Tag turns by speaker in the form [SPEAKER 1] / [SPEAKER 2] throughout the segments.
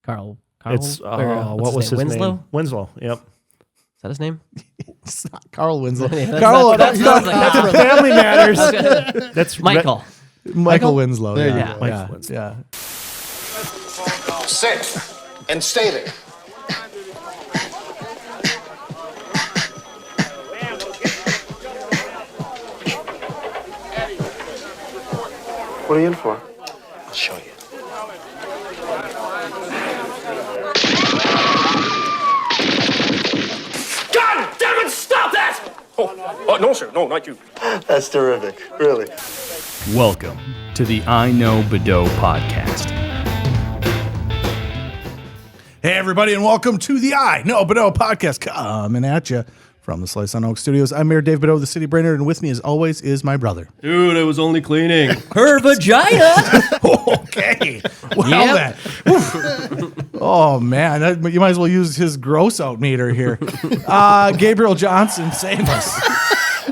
[SPEAKER 1] Carl.
[SPEAKER 2] It's what was his
[SPEAKER 1] Winslow?
[SPEAKER 2] name? Winslow. Yep.
[SPEAKER 1] Is that his name?
[SPEAKER 3] It's not Carl Winslow.
[SPEAKER 1] That's
[SPEAKER 2] Family Matters. That's
[SPEAKER 1] Michael.
[SPEAKER 3] Michael Winslow.
[SPEAKER 1] There
[SPEAKER 3] yeah.
[SPEAKER 1] you go.
[SPEAKER 2] Michael Winslow.
[SPEAKER 3] Yeah.
[SPEAKER 4] Sit and state it.
[SPEAKER 5] What are you in for?
[SPEAKER 4] I'll show you. God damn it, stop that! Oh, no, sir. No, not you.
[SPEAKER 5] That's terrific, really.
[SPEAKER 6] Welcome to the iKnowBadeaux podcast.
[SPEAKER 3] Hey, everybody, and welcome to the iKnowBadeaux podcast coming at you from the Slice on Oak Studios. I'm Mayor Dave Badeaux, the City Brainer, and with me, as always, is my brother.
[SPEAKER 6] Dude, I was only cleaning.
[SPEAKER 1] Her vagina.
[SPEAKER 3] Okay. Well, then. Oh, man. You might as well use his gross out meter here. Gabriel Johnson, save us.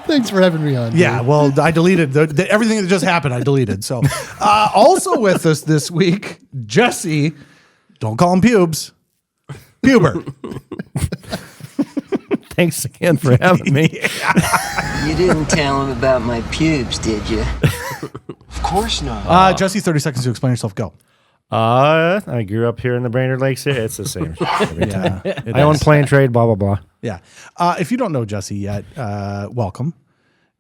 [SPEAKER 7] Thanks for having me on.
[SPEAKER 3] Yeah, well, I deleted everything that just happened. I deleted. So, also with us this week, Jesse. Don't call him pubes. Puber.
[SPEAKER 2] Thanks again for having me.
[SPEAKER 8] You didn't tell him about my pubes, did you?
[SPEAKER 5] Of course not.
[SPEAKER 3] Jesse, 30 seconds to explain yourself. Go.
[SPEAKER 2] I grew up here in the Brainerd Lakes. It's the same every time.
[SPEAKER 3] Yeah,
[SPEAKER 2] I own Plane Trade, blah, blah, blah.
[SPEAKER 3] Yeah. If you don't know Jesse yet, welcome.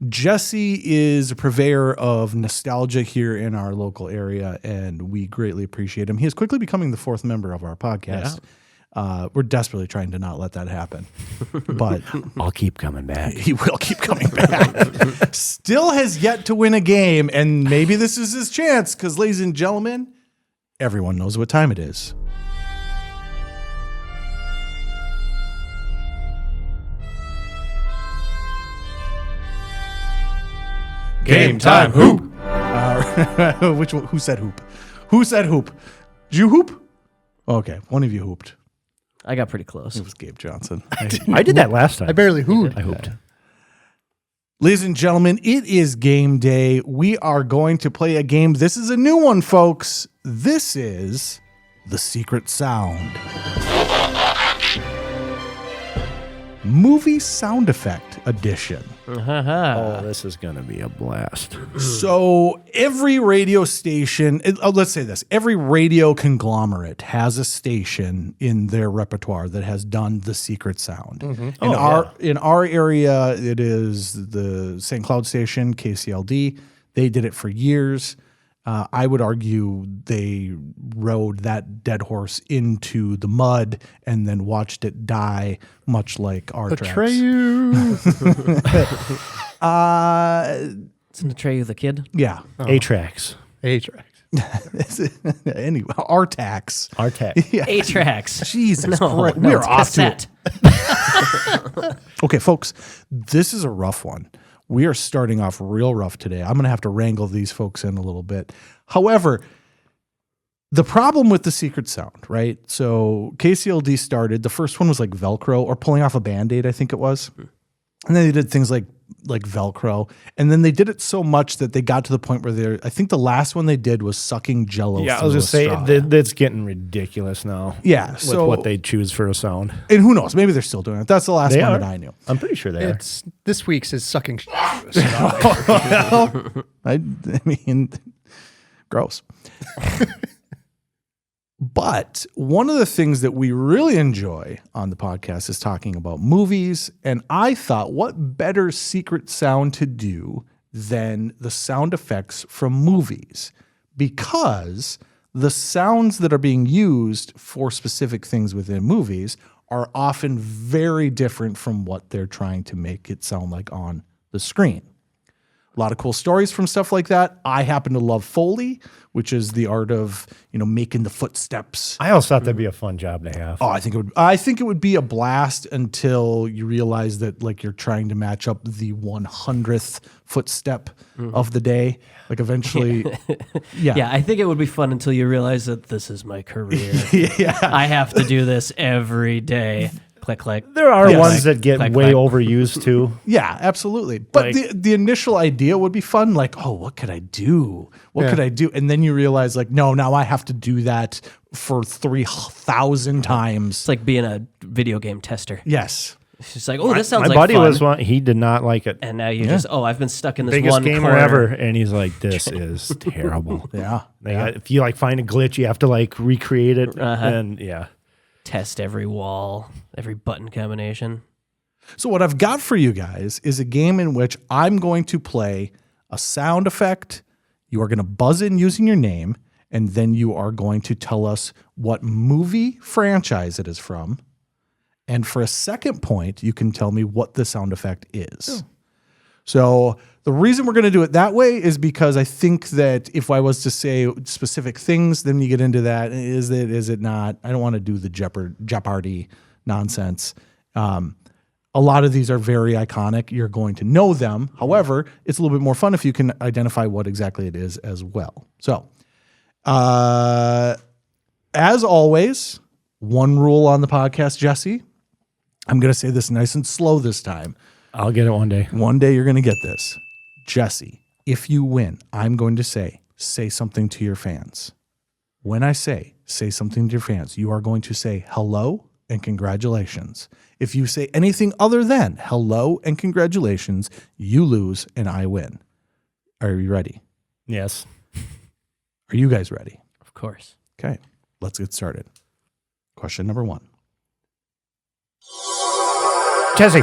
[SPEAKER 3] Jesse is a purveyor of nostalgia here in our local area, and we greatly appreciate him. He is quickly becoming the fourth member of our podcast. We're desperately trying to not let that happen, but
[SPEAKER 2] I'll keep coming back.
[SPEAKER 3] he will keep coming back. Still has yet to win a game, and maybe this is his chance because, ladies and gentlemen, everyone knows what time it is.
[SPEAKER 2] Game time, hoop.
[SPEAKER 3] Which one? Who said hoop? Who said hoop? Did you hoop? Okay, one of you hooped.
[SPEAKER 1] I got pretty close.
[SPEAKER 3] It was Gabe Johnson.
[SPEAKER 2] I did that last time.
[SPEAKER 7] I barely hooed.
[SPEAKER 2] I hooped.
[SPEAKER 3] Ladies and gentlemen, it is game day. We are going to play a game. This is a new one, folks. This is The Secret Sound. Movie Sound Effect Edition.
[SPEAKER 2] Oh, this is going to be a blast.
[SPEAKER 3] So every radio station, let's say this, every radio conglomerate has a station in their repertoire that has done the secret sound. In our area, it is the St. Cloud station, KCLD. They did it for years. I would argue they rode that dead horse into the mud and then watched it die, much like our tracks.
[SPEAKER 1] Isn't Atreyu the kid?
[SPEAKER 3] Yeah.
[SPEAKER 2] A-Tracks.
[SPEAKER 3] Anyway, our tax.
[SPEAKER 2] Our tax.
[SPEAKER 3] Yeah.
[SPEAKER 1] A-Tracks.
[SPEAKER 3] Jesus
[SPEAKER 1] No,
[SPEAKER 3] Christ.
[SPEAKER 1] no,
[SPEAKER 3] We're
[SPEAKER 1] it's
[SPEAKER 3] off to it.
[SPEAKER 1] cassette.
[SPEAKER 3] Okay, folks, this is a rough one. We are starting off real rough today. I'm going to have to wrangle these folks in a little bit. However, the problem with the secret sound, right? So KCLD started, the first one was like Velcro or pulling off a Band-Aid, I think it was. And then they did things like Velcro. And then they did it so much that they got to the point where I think the last one they did was sucking Jell-O.
[SPEAKER 2] Yeah, I was just saying, that's getting ridiculous now.
[SPEAKER 3] Yeah.
[SPEAKER 2] With
[SPEAKER 3] So
[SPEAKER 2] what they choose for a sound.
[SPEAKER 3] And who knows? Maybe they're still doing it. That's the last
[SPEAKER 2] They
[SPEAKER 3] one
[SPEAKER 2] are.
[SPEAKER 3] that I knew.
[SPEAKER 2] I'm pretty sure they are.
[SPEAKER 7] It's this week's is sucking.
[SPEAKER 3] I mean, gross. But one of the things that we really enjoy on the podcast is talking about movies. And I thought, what better secret sound to do than the sound effects from movies? Because the sounds that are being used for specific things within movies are often very different from what they're trying to make it sound like on the screen. A lot of cool stories from stuff like that. I happen to love Foley, which is the art of, making the footsteps.
[SPEAKER 2] I always thought that'd be a fun job to have.
[SPEAKER 3] Oh, I think it would be a blast until you realize that like you're trying to match up the 100th footstep of the day. Like eventually,
[SPEAKER 1] Yeah, I think it would be fun until you realize that this is my career.
[SPEAKER 3] yeah.
[SPEAKER 1] I have to do this every day. Click, click.
[SPEAKER 2] There are
[SPEAKER 3] Yes.
[SPEAKER 2] ones that get
[SPEAKER 1] Click,
[SPEAKER 2] way
[SPEAKER 1] click.
[SPEAKER 2] overused too.
[SPEAKER 3] Yeah, absolutely. But
[SPEAKER 2] Like-
[SPEAKER 3] the initial idea would be fun. Like, oh, what could I do? What could I do? And then you realize, like, no, now I have to do that for 3,000 times.
[SPEAKER 1] It's like being a video game tester.
[SPEAKER 3] Yes.
[SPEAKER 1] It's just like, oh, this sounds
[SPEAKER 2] My
[SPEAKER 1] like
[SPEAKER 2] buddy
[SPEAKER 1] fun.
[SPEAKER 2] was one. He did not like it.
[SPEAKER 1] And now you just, I've been stuck in this
[SPEAKER 2] Biggest
[SPEAKER 1] one
[SPEAKER 2] gamer
[SPEAKER 1] corner.
[SPEAKER 2] ever, and he's like, "This is terrible."
[SPEAKER 3] Yeah.
[SPEAKER 2] If you like find a glitch, you have to like recreate it, and
[SPEAKER 1] Test every wall, every button combination.
[SPEAKER 3] So what I've got for you guys is a game in which I'm going to play a sound effect. You are going to buzz in using your name, and then you are going to tell us what movie franchise it is from. And for a second point, you can tell me what the sound effect is. So the reason we're going to do it that way is because I think that if I was to say specific things, then you get into that. Is it not? I don't want to do the Jeopardy nonsense. A lot of these are very iconic. You're going to know them. However, it's a little bit more fun if you can identify what exactly it is as well. So, as always, one rule on the podcast, Jesse. I'm going to say this nice and slow this time.
[SPEAKER 2] I'll get it one day.
[SPEAKER 3] One day you're going to get this. Jesse, if you win, I'm going to say something to your fans. When I say something to your fans, you are going to say hello and congratulations. If you say anything other than hello and congratulations, you lose and I win. Are you ready?
[SPEAKER 2] Yes.
[SPEAKER 3] Are you guys ready?
[SPEAKER 1] Of course.
[SPEAKER 3] Okay, let's get started. Question number 1.
[SPEAKER 2] Jesse.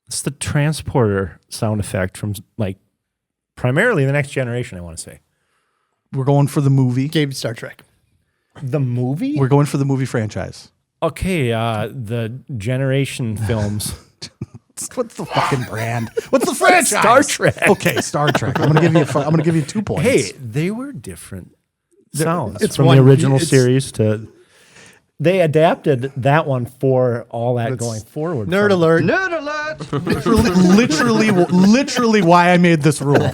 [SPEAKER 2] It's the transporter sound effect from like primarily the Next Generation, I want to say.
[SPEAKER 3] We're going for the movie.
[SPEAKER 7] Game Star Trek.
[SPEAKER 2] The movie?
[SPEAKER 3] We're going for the movie franchise.
[SPEAKER 2] Okay, the Generation films.
[SPEAKER 3] What's the fucking brand? What's the franchise?
[SPEAKER 2] Star Trek.
[SPEAKER 3] Okay, Star Trek. I'm gonna give you 2 points.
[SPEAKER 2] Hey, they were different sounds
[SPEAKER 7] it's
[SPEAKER 2] from
[SPEAKER 7] one-
[SPEAKER 2] the original
[SPEAKER 7] it's-
[SPEAKER 2] series to. They adapted that one for all that going forward.
[SPEAKER 7] Nerd alert.
[SPEAKER 3] literally why I made this rule.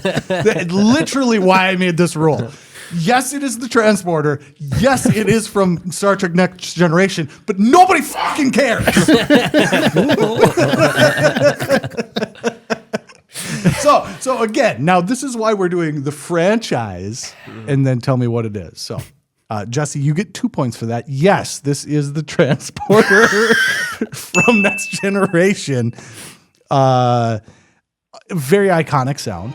[SPEAKER 3] Literally why I made this rule. Yes, it is the transporter. Yes, it is from Star Trek Next Generation, but nobody fucking cares. So again, now this is why we're doing the franchise and then tell me what it is. So Jesse, you get 2 points for that. Yes, this is the transporter from Next Generation. Very iconic sound.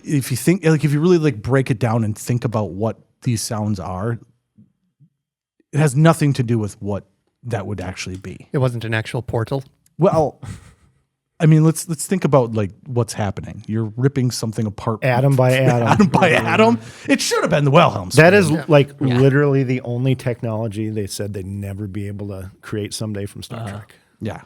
[SPEAKER 3] If you think, like, if you really like break it down and think about what these sounds are, it has nothing to do with what that would actually be.
[SPEAKER 7] It wasn't an actual portal.
[SPEAKER 3] Well, I mean, let's think about like what's happening. You're ripping something apart,
[SPEAKER 2] Atom by atom.
[SPEAKER 3] atom by atom. It should have been the Wilhelm Scream.
[SPEAKER 2] That is like literally the only technology they said they'd never be able to create someday from Star Trek.
[SPEAKER 3] yeah.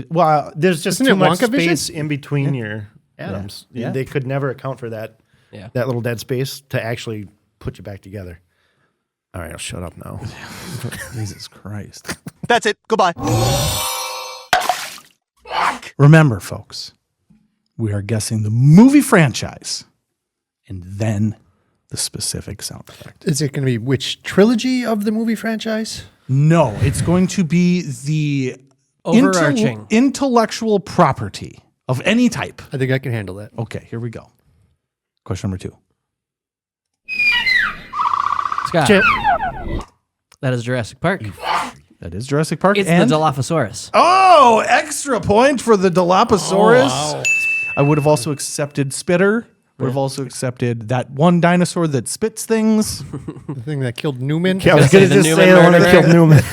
[SPEAKER 3] Well,
[SPEAKER 2] There's just
[SPEAKER 7] Isn't
[SPEAKER 2] too
[SPEAKER 7] it
[SPEAKER 2] much
[SPEAKER 7] Wonka Vision?
[SPEAKER 2] space in between your atoms.
[SPEAKER 3] Yeah.
[SPEAKER 2] They could never account for that
[SPEAKER 1] Yeah.
[SPEAKER 2] that little dead space to actually put you back together. All right, I'll shut up now.
[SPEAKER 3] Jesus Christ.
[SPEAKER 5] That's it. Goodbye.
[SPEAKER 3] Remember, folks, we are guessing the movie franchise and then the specific sound effect.
[SPEAKER 7] Is it going to be which trilogy of the movie franchise?
[SPEAKER 3] No, it's going to be the
[SPEAKER 1] Overarching.
[SPEAKER 3] intellectual property of any type.
[SPEAKER 7] I think I can handle that.
[SPEAKER 3] Okay, here we go. Question number 2.
[SPEAKER 1] Scott. That is Jurassic Park.
[SPEAKER 3] That is Jurassic Park.
[SPEAKER 1] It's
[SPEAKER 3] and
[SPEAKER 1] the Dilophosaurus.
[SPEAKER 3] oh, extra point for the Dilophosaurus. I would have also accepted Spitter. Would have also accepted that one dinosaur that spits things.
[SPEAKER 7] The thing that killed Newman.
[SPEAKER 2] I was going to
[SPEAKER 1] the
[SPEAKER 2] just
[SPEAKER 1] Newman
[SPEAKER 2] say the one that
[SPEAKER 1] murderer.
[SPEAKER 2] killed Newman.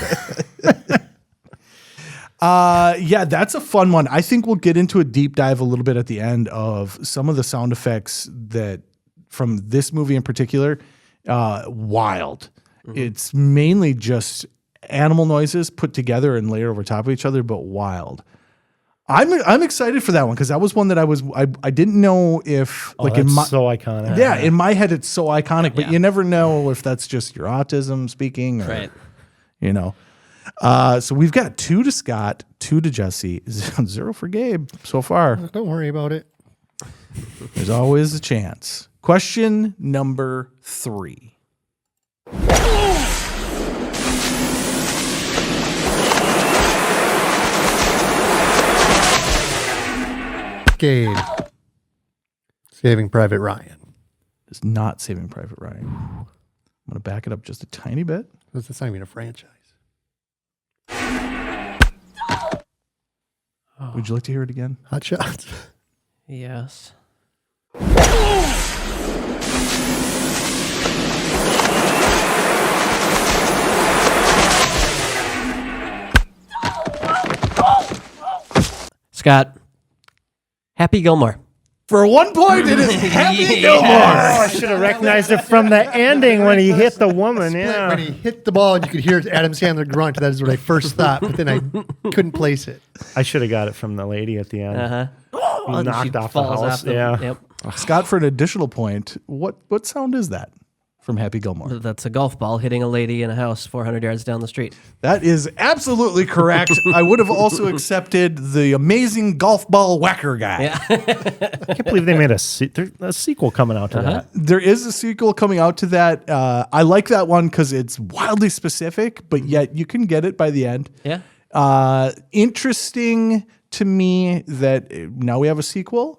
[SPEAKER 3] Yeah, that's a fun one. I think we'll get into a deep dive a little bit at the end of some of the sound effects that from this movie in particular. Wild. It's mainly just animal noises put together and layered over top of each other, but wild. I'm excited for that one because that was one that I didn't know if
[SPEAKER 2] Oh,
[SPEAKER 3] like
[SPEAKER 2] that's
[SPEAKER 3] in my
[SPEAKER 2] so iconic.
[SPEAKER 3] yeah in my head it's so iconic, but
[SPEAKER 1] Yeah.
[SPEAKER 3] you never know if that's just your autism speaking or
[SPEAKER 1] Right.
[SPEAKER 3] you know. So we've got 2 to Scott, 2 to Jesse, 0 for Gabe so far.
[SPEAKER 7] Don't worry about it.
[SPEAKER 3] There's always a chance. Question number 3.
[SPEAKER 7] Gabe. Saving Private Ryan.
[SPEAKER 3] It's not Saving Private Ryan. I'm going to back it up just a tiny bit.
[SPEAKER 7] That's not even a franchise.
[SPEAKER 3] Would you like to hear it again?
[SPEAKER 7] Hot Shots.
[SPEAKER 1] Yes. Scott. Happy Gilmore.
[SPEAKER 3] For 1 point, it is Happy Gilmore.
[SPEAKER 2] I should have recognized it from the ending when he hit the woman. Yeah.
[SPEAKER 7] When he hit the ball and you could hear Adam Sandler grunt, that is what I first thought, but then I couldn't place it.
[SPEAKER 2] I should have got it from the lady at the end.
[SPEAKER 1] Uh-huh.
[SPEAKER 2] He knocked off the house. Yeah.
[SPEAKER 1] Yep.
[SPEAKER 3] Scott, for an additional point, what sound is that from Happy Gilmore?
[SPEAKER 1] That's a golf ball hitting a lady in a house 400 yards down the street.
[SPEAKER 3] That is absolutely correct. I would have also accepted the amazing golf ball whacker guy.
[SPEAKER 1] Yeah.
[SPEAKER 2] I can't believe they made a sequel coming out to that.
[SPEAKER 3] There is a sequel coming out to that. I like that one because it's wildly specific, but yet you can get it by the end.
[SPEAKER 1] Yeah.
[SPEAKER 3] Interesting to me that now we have a sequel.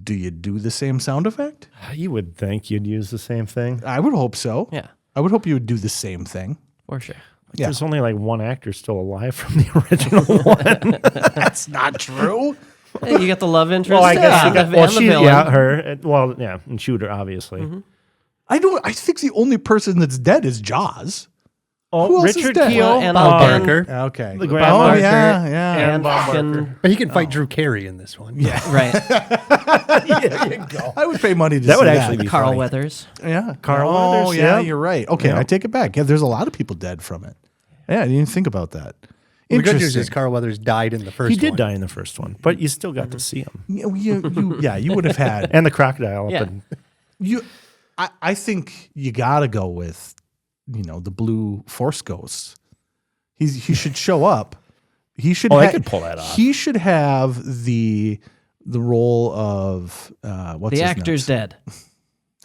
[SPEAKER 3] Do you do the same sound effect?
[SPEAKER 2] You would think you'd use the same thing.
[SPEAKER 3] I would hope so.
[SPEAKER 1] Yeah.
[SPEAKER 3] I would hope you would do the same thing.
[SPEAKER 1] For sure.
[SPEAKER 3] Yeah.
[SPEAKER 2] There's only like one actor still alive from the original one.
[SPEAKER 3] That's not true.
[SPEAKER 1] Hey, you got the love interest.
[SPEAKER 2] Well, I guess
[SPEAKER 1] and
[SPEAKER 2] you got,
[SPEAKER 1] the,
[SPEAKER 2] well,
[SPEAKER 1] and the
[SPEAKER 2] she,
[SPEAKER 1] villain.
[SPEAKER 2] yeah, her. Well, yeah, and Shooter, obviously.
[SPEAKER 3] I think the only person that's dead is Jaws.
[SPEAKER 2] Oh,
[SPEAKER 3] Who else is
[SPEAKER 2] Richard
[SPEAKER 3] dead?
[SPEAKER 2] Keel,
[SPEAKER 1] And
[SPEAKER 7] Bob
[SPEAKER 1] Barker.
[SPEAKER 7] Barker.
[SPEAKER 3] Okay.
[SPEAKER 2] The grandma.
[SPEAKER 3] Oh, yeah.
[SPEAKER 1] And fucking
[SPEAKER 7] But he can fight Drew Carey in this one. Yeah.
[SPEAKER 1] right.
[SPEAKER 3] I would pay money to
[SPEAKER 2] That
[SPEAKER 3] see
[SPEAKER 2] would
[SPEAKER 3] that.
[SPEAKER 2] actually be
[SPEAKER 1] Carl
[SPEAKER 2] funny.
[SPEAKER 1] Weathers.
[SPEAKER 3] Yeah.
[SPEAKER 2] Carl
[SPEAKER 3] Oh,
[SPEAKER 2] Weathers,
[SPEAKER 3] yeah,
[SPEAKER 2] yeah.
[SPEAKER 3] you're right. Okay,
[SPEAKER 2] Yeah.
[SPEAKER 3] I take it back. Yeah, there's a lot of people dead from it. Yeah, I didn't even think about that.
[SPEAKER 7] The good news
[SPEAKER 3] Interesting.
[SPEAKER 7] is Carl Weathers died in the first
[SPEAKER 2] He did
[SPEAKER 7] one.
[SPEAKER 2] die in the first one, but you still got to see him.
[SPEAKER 3] You would have had.
[SPEAKER 2] And the crocodile
[SPEAKER 1] Yeah.
[SPEAKER 2] up in
[SPEAKER 3] I think you got to go with, the blue Force Ghosts. He should show up. He should.
[SPEAKER 2] I could pull that off.
[SPEAKER 3] He should have the role of what's
[SPEAKER 1] The
[SPEAKER 3] his
[SPEAKER 1] actor's
[SPEAKER 3] nuts?
[SPEAKER 1] dead.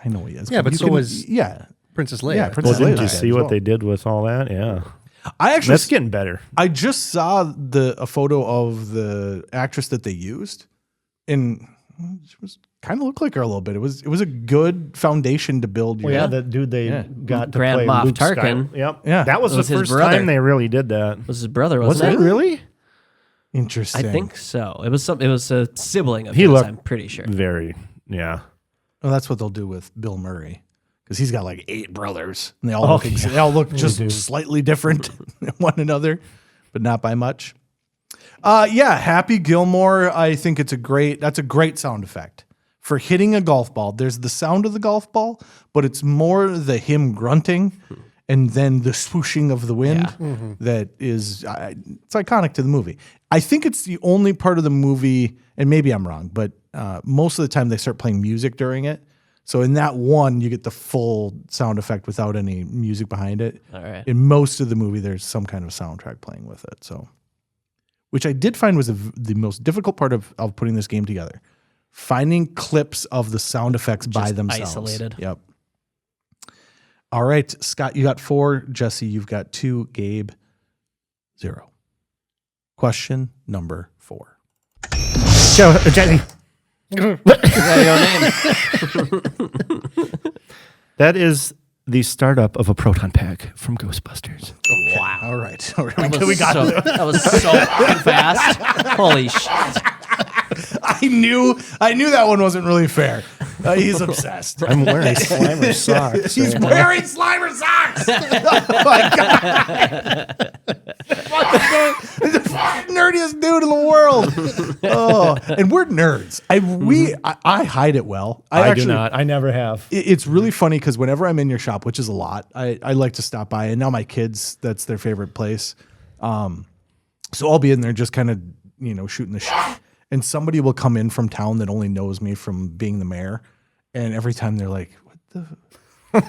[SPEAKER 3] I know he is.
[SPEAKER 7] Yeah, but
[SPEAKER 3] you
[SPEAKER 7] so was
[SPEAKER 3] Princess
[SPEAKER 7] Princess Leia.
[SPEAKER 2] Well,
[SPEAKER 3] Leia
[SPEAKER 2] didn't you
[SPEAKER 3] died
[SPEAKER 2] see
[SPEAKER 3] as
[SPEAKER 2] what
[SPEAKER 3] well.
[SPEAKER 2] they did with all that? Yeah.
[SPEAKER 3] I actually
[SPEAKER 2] That's getting better.
[SPEAKER 3] I just saw a photo of the actress that they used, and she was kind of looked like her a little bit. It was a good foundation to build.
[SPEAKER 2] Well, yeah, the dude they got to
[SPEAKER 1] Grand
[SPEAKER 2] play
[SPEAKER 1] Moff
[SPEAKER 2] Luke
[SPEAKER 1] Tarkin.
[SPEAKER 2] Skywalker. Yep.
[SPEAKER 3] Yeah.
[SPEAKER 2] That was
[SPEAKER 1] It was
[SPEAKER 2] the
[SPEAKER 1] his
[SPEAKER 2] first
[SPEAKER 1] brother.
[SPEAKER 2] time they really did that.
[SPEAKER 1] Was his brother,
[SPEAKER 2] Was
[SPEAKER 1] wasn't
[SPEAKER 2] it really?
[SPEAKER 3] Interesting.
[SPEAKER 1] I think so. It was a sibling of
[SPEAKER 2] He
[SPEAKER 1] his,
[SPEAKER 2] looked
[SPEAKER 1] I'm pretty sure.
[SPEAKER 2] Very, yeah.
[SPEAKER 3] Well, that's what they'll do with Bill Murray because he's got like 8 brothers, and they all look just slightly different than one another, but not by much. Happy Gilmore. I think that's a great sound effect for hitting a golf ball. There's the sound of the golf ball, but it's more him grunting and then the swooshing of the wind that is it's iconic to the movie. I think it's the only part of the movie, and maybe I'm wrong, but most of the time they start playing music during it. So in that one, you get the full sound effect without any music behind it.
[SPEAKER 1] All right.
[SPEAKER 3] In most of the movie, there's some kind of soundtrack playing with it. So, which I did find was the most difficult part of putting this game together. Finding clips of the sound effects by
[SPEAKER 1] Just
[SPEAKER 3] themselves.
[SPEAKER 1] isolated.
[SPEAKER 3] Yep. All right, Scott, you got 4. Jesse, you've got 2. Gabe, 0. Question number 4.
[SPEAKER 2] Jenny.
[SPEAKER 1] Is that your name?
[SPEAKER 2] That is the startup of a proton pack from Ghostbusters.
[SPEAKER 3] Wow. All right.
[SPEAKER 1] That was so fucking fast. Holy shit.
[SPEAKER 3] I knew that one wasn't really fair. He's obsessed.
[SPEAKER 2] I'm wearing Slimer socks.
[SPEAKER 3] He's wearing Slimer socks. Oh my god! The fucking nerdiest dude in the world. Oh, and we're nerds. I hide it well.
[SPEAKER 2] I do not. I never have.
[SPEAKER 3] It's really funny because whenever I'm in your shop, which is a lot, I like to stop by. And now my kids, that's their favorite place. So I'll be in there just kind of shooting the shit. And somebody will come in from town that only knows me from being the mayor, and every time they're like, "What the?"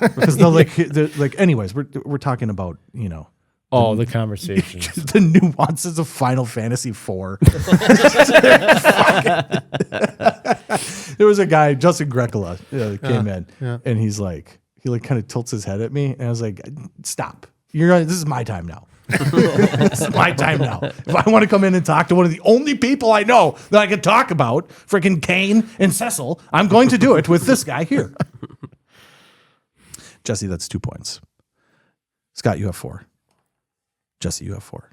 [SPEAKER 3] Because they're like, anyways, we're talking about
[SPEAKER 2] Oh, the conversation.
[SPEAKER 3] The nuances of Final Fantasy IV. There was a guy, Justin Grecola, came in, and he kind of tilts his head at me, and I was like, "Stop! This is my time now. This is my time now. If I want to come in and talk to one of the only people I know that I can talk about, freaking Kane and Cecil, I'm going to do it with this guy here." Jesse, that's 2 points. Scott, you have 4. Jesse, you have 4.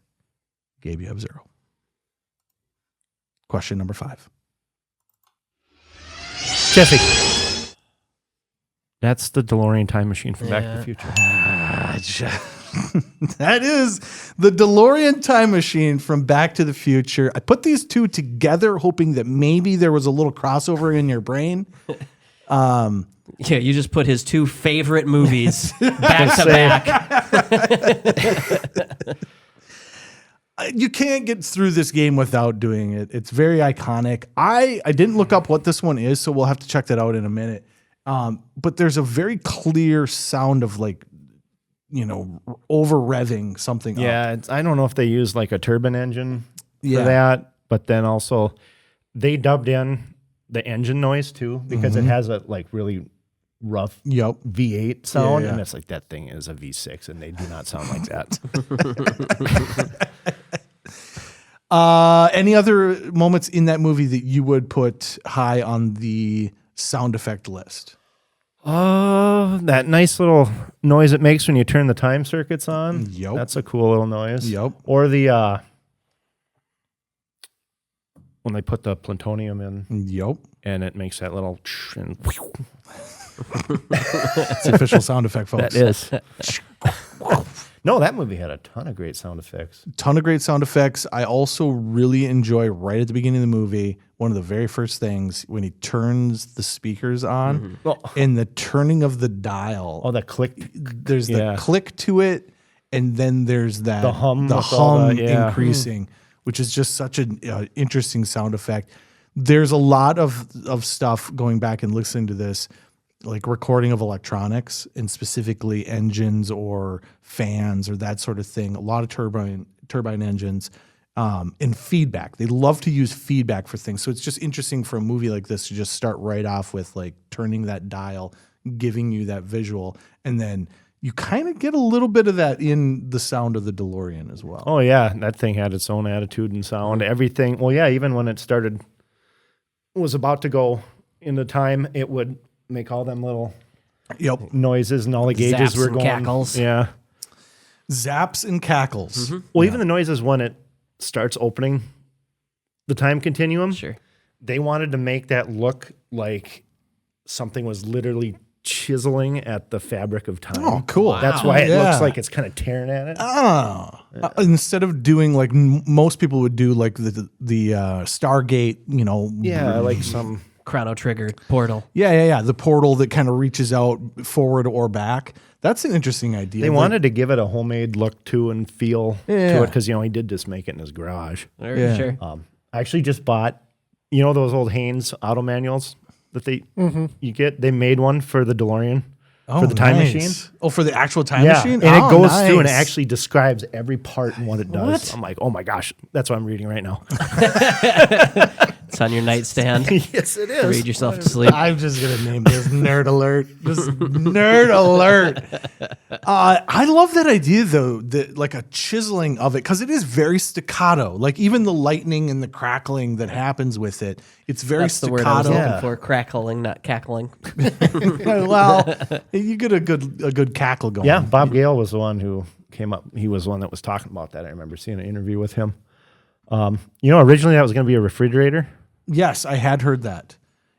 [SPEAKER 3] Gabe, you have 0. Question number 5.
[SPEAKER 2] Jesse. That's the DeLorean time machine from Back to the Future.
[SPEAKER 3] That is the DeLorean time machine from Back to the Future. I put these two together hoping that maybe there was a little crossover in your brain.
[SPEAKER 1] Yeah, you just put his 2 favorite movies back to back.
[SPEAKER 3] You can't get through this game without doing it. It's very iconic. I didn't look up what this one is, so we'll have to check that out in a minute. But there's a very clear sound of over revving something.
[SPEAKER 2] Yeah,
[SPEAKER 3] up.
[SPEAKER 2] I don't know if they use like a turbine engine for
[SPEAKER 3] Yeah.
[SPEAKER 2] that, but then also they dubbed in the engine noise too because it has a like really rough V8 sound, and it's like that thing is a V6, and they do not sound like that.
[SPEAKER 3] Any other moments in that movie that you would put high on the sound effect list?
[SPEAKER 2] That nice little noise it makes when you turn the time circuits on.
[SPEAKER 3] Yep.
[SPEAKER 2] That's a cool little noise.
[SPEAKER 3] Yep.
[SPEAKER 2] Or the when they put the plutonium in.
[SPEAKER 3] Yep.
[SPEAKER 2] And it makes that little and
[SPEAKER 3] It's the official sound effect, folks.
[SPEAKER 2] That is. No, that movie had a ton of great sound effects.
[SPEAKER 3] Ton of great sound effects. I also really enjoy right at the beginning of the movie, one of the very first things when he turns the speakers on and the turning of the dial.
[SPEAKER 2] Oh, that click.
[SPEAKER 3] There's the click to it, and then there's that
[SPEAKER 2] The hum
[SPEAKER 3] increasing, which is just such an interesting sound effect. There's a lot of stuff going back and listening to this, like recording of electronics and specifically engines or fans or that sort of thing. A lot of turbine engines and feedback. They love to use feedback for things. So it's just interesting for a movie like this to just start right off with like turning that dial, giving you that visual, and then you kind of get a little bit of that in the sound of the DeLorean as well.
[SPEAKER 2] Oh yeah, that thing had its own attitude and sound. Everything. Well, yeah, even when it was about to go into time, it would make all them little noises, and all the gauges
[SPEAKER 1] Zaps
[SPEAKER 2] were
[SPEAKER 1] and
[SPEAKER 2] going.
[SPEAKER 1] cackles.
[SPEAKER 2] Yeah.
[SPEAKER 3] Zaps and cackles.
[SPEAKER 2] Well, even the noises when it starts opening the time continuum.
[SPEAKER 1] Sure.
[SPEAKER 2] They wanted to make that look like something was literally chiseling at the fabric of time.
[SPEAKER 3] Oh, cool.
[SPEAKER 2] That's why it looks like it's kind of tearing at it.
[SPEAKER 3] Instead of doing like most people would do, like the Stargate,
[SPEAKER 2] Yeah, like some
[SPEAKER 1] Chrono Trigger portal.
[SPEAKER 3] Yeah. The portal that kind of reaches out forward or back. That's an interesting idea.
[SPEAKER 2] They wanted to give it a homemade look to and feel to it because he did just make it in his garage.
[SPEAKER 1] Sure.
[SPEAKER 2] I actually just bought, those old Haynes auto manuals that you get. They made one for the DeLorean. For the time machine.
[SPEAKER 3] Oh, for the actual time machine?
[SPEAKER 2] And it goes through and it actually describes every part and what it does.
[SPEAKER 1] What?
[SPEAKER 2] I'm like, oh my gosh, that's what I'm reading right now.
[SPEAKER 1] It's on your nightstand.
[SPEAKER 2] Yes, it is.
[SPEAKER 1] Read yourself to sleep.
[SPEAKER 3] I'm just going to name this Nerd Alert. Just Nerd Alert. I love that idea, though, that like a chiseling of it, because it is very staccato. Like even the lightning and the crackling that happens with it, it's very
[SPEAKER 1] That's the
[SPEAKER 3] staccato.
[SPEAKER 1] word I was looking for. Crackling, not cackling.
[SPEAKER 3] Well, you get a good cackle going.
[SPEAKER 2] Yeah, Bob Gale was the one who came up. He was the one that was talking about that. I remember seeing an interview with him. Originally that was going to be a refrigerator.
[SPEAKER 3] Yes, I had heard that.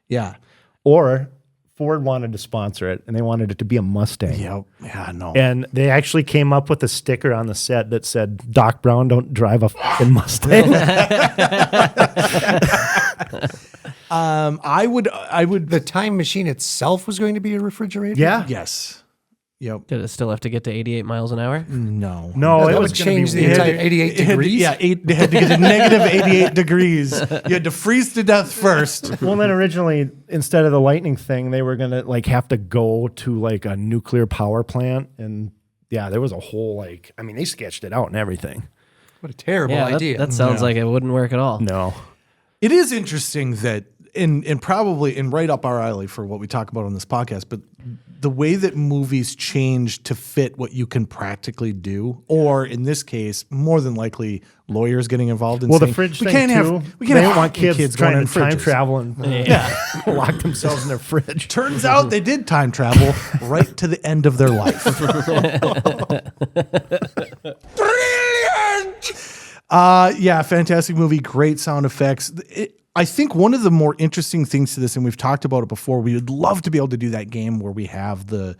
[SPEAKER 3] Yeah.
[SPEAKER 2] Or Ford wanted to sponsor it, and they wanted it to be a Mustang.
[SPEAKER 3] Yeah, no.
[SPEAKER 2] And they actually came up with a sticker on the set that said, "Doc Brown, don't drive a fucking Mustang."
[SPEAKER 3] I would.
[SPEAKER 7] The time machine itself was going to be a refrigerator?
[SPEAKER 2] Yeah.
[SPEAKER 3] Yes. Yep.
[SPEAKER 1] Did it still have to get to 88 miles an hour?
[SPEAKER 3] No.
[SPEAKER 2] No,
[SPEAKER 7] That
[SPEAKER 2] it
[SPEAKER 7] would
[SPEAKER 2] was
[SPEAKER 7] change the
[SPEAKER 2] gonna be
[SPEAKER 7] entire
[SPEAKER 2] weird.
[SPEAKER 7] 88 degrees?
[SPEAKER 3] They had to get to negative 88 degrees. You had to freeze to death first.
[SPEAKER 2] Well, then originally, instead of the lightning thing, they were going to have to go to like a nuclear power plant and Yeah, there was a whole they sketched it out and everything.
[SPEAKER 7] What a terrible
[SPEAKER 1] Yeah,
[SPEAKER 7] idea.
[SPEAKER 1] that sounds like it wouldn't work at all.
[SPEAKER 2] No.
[SPEAKER 3] It is interesting that, and probably in right up our alley for what we talk about on this podcast, but the way that movies change to fit what you can practically do, or in this case, more than likely, lawyers getting involved in
[SPEAKER 2] Well, the
[SPEAKER 3] saying,
[SPEAKER 2] fridge
[SPEAKER 3] we
[SPEAKER 2] thing
[SPEAKER 3] can't
[SPEAKER 2] too.
[SPEAKER 3] have, we can't
[SPEAKER 2] They
[SPEAKER 3] have
[SPEAKER 2] don't want kids
[SPEAKER 3] going
[SPEAKER 2] trying
[SPEAKER 3] in
[SPEAKER 2] to time
[SPEAKER 3] fridges.
[SPEAKER 2] travel and lock themselves in their fridge.
[SPEAKER 3] Turns out they did time travel right to the end of their life. Yeah, fantastic movie, great sound effects. I think one of the more interesting things to this, and we've talked about it before, we would love to be able to do that game where we have the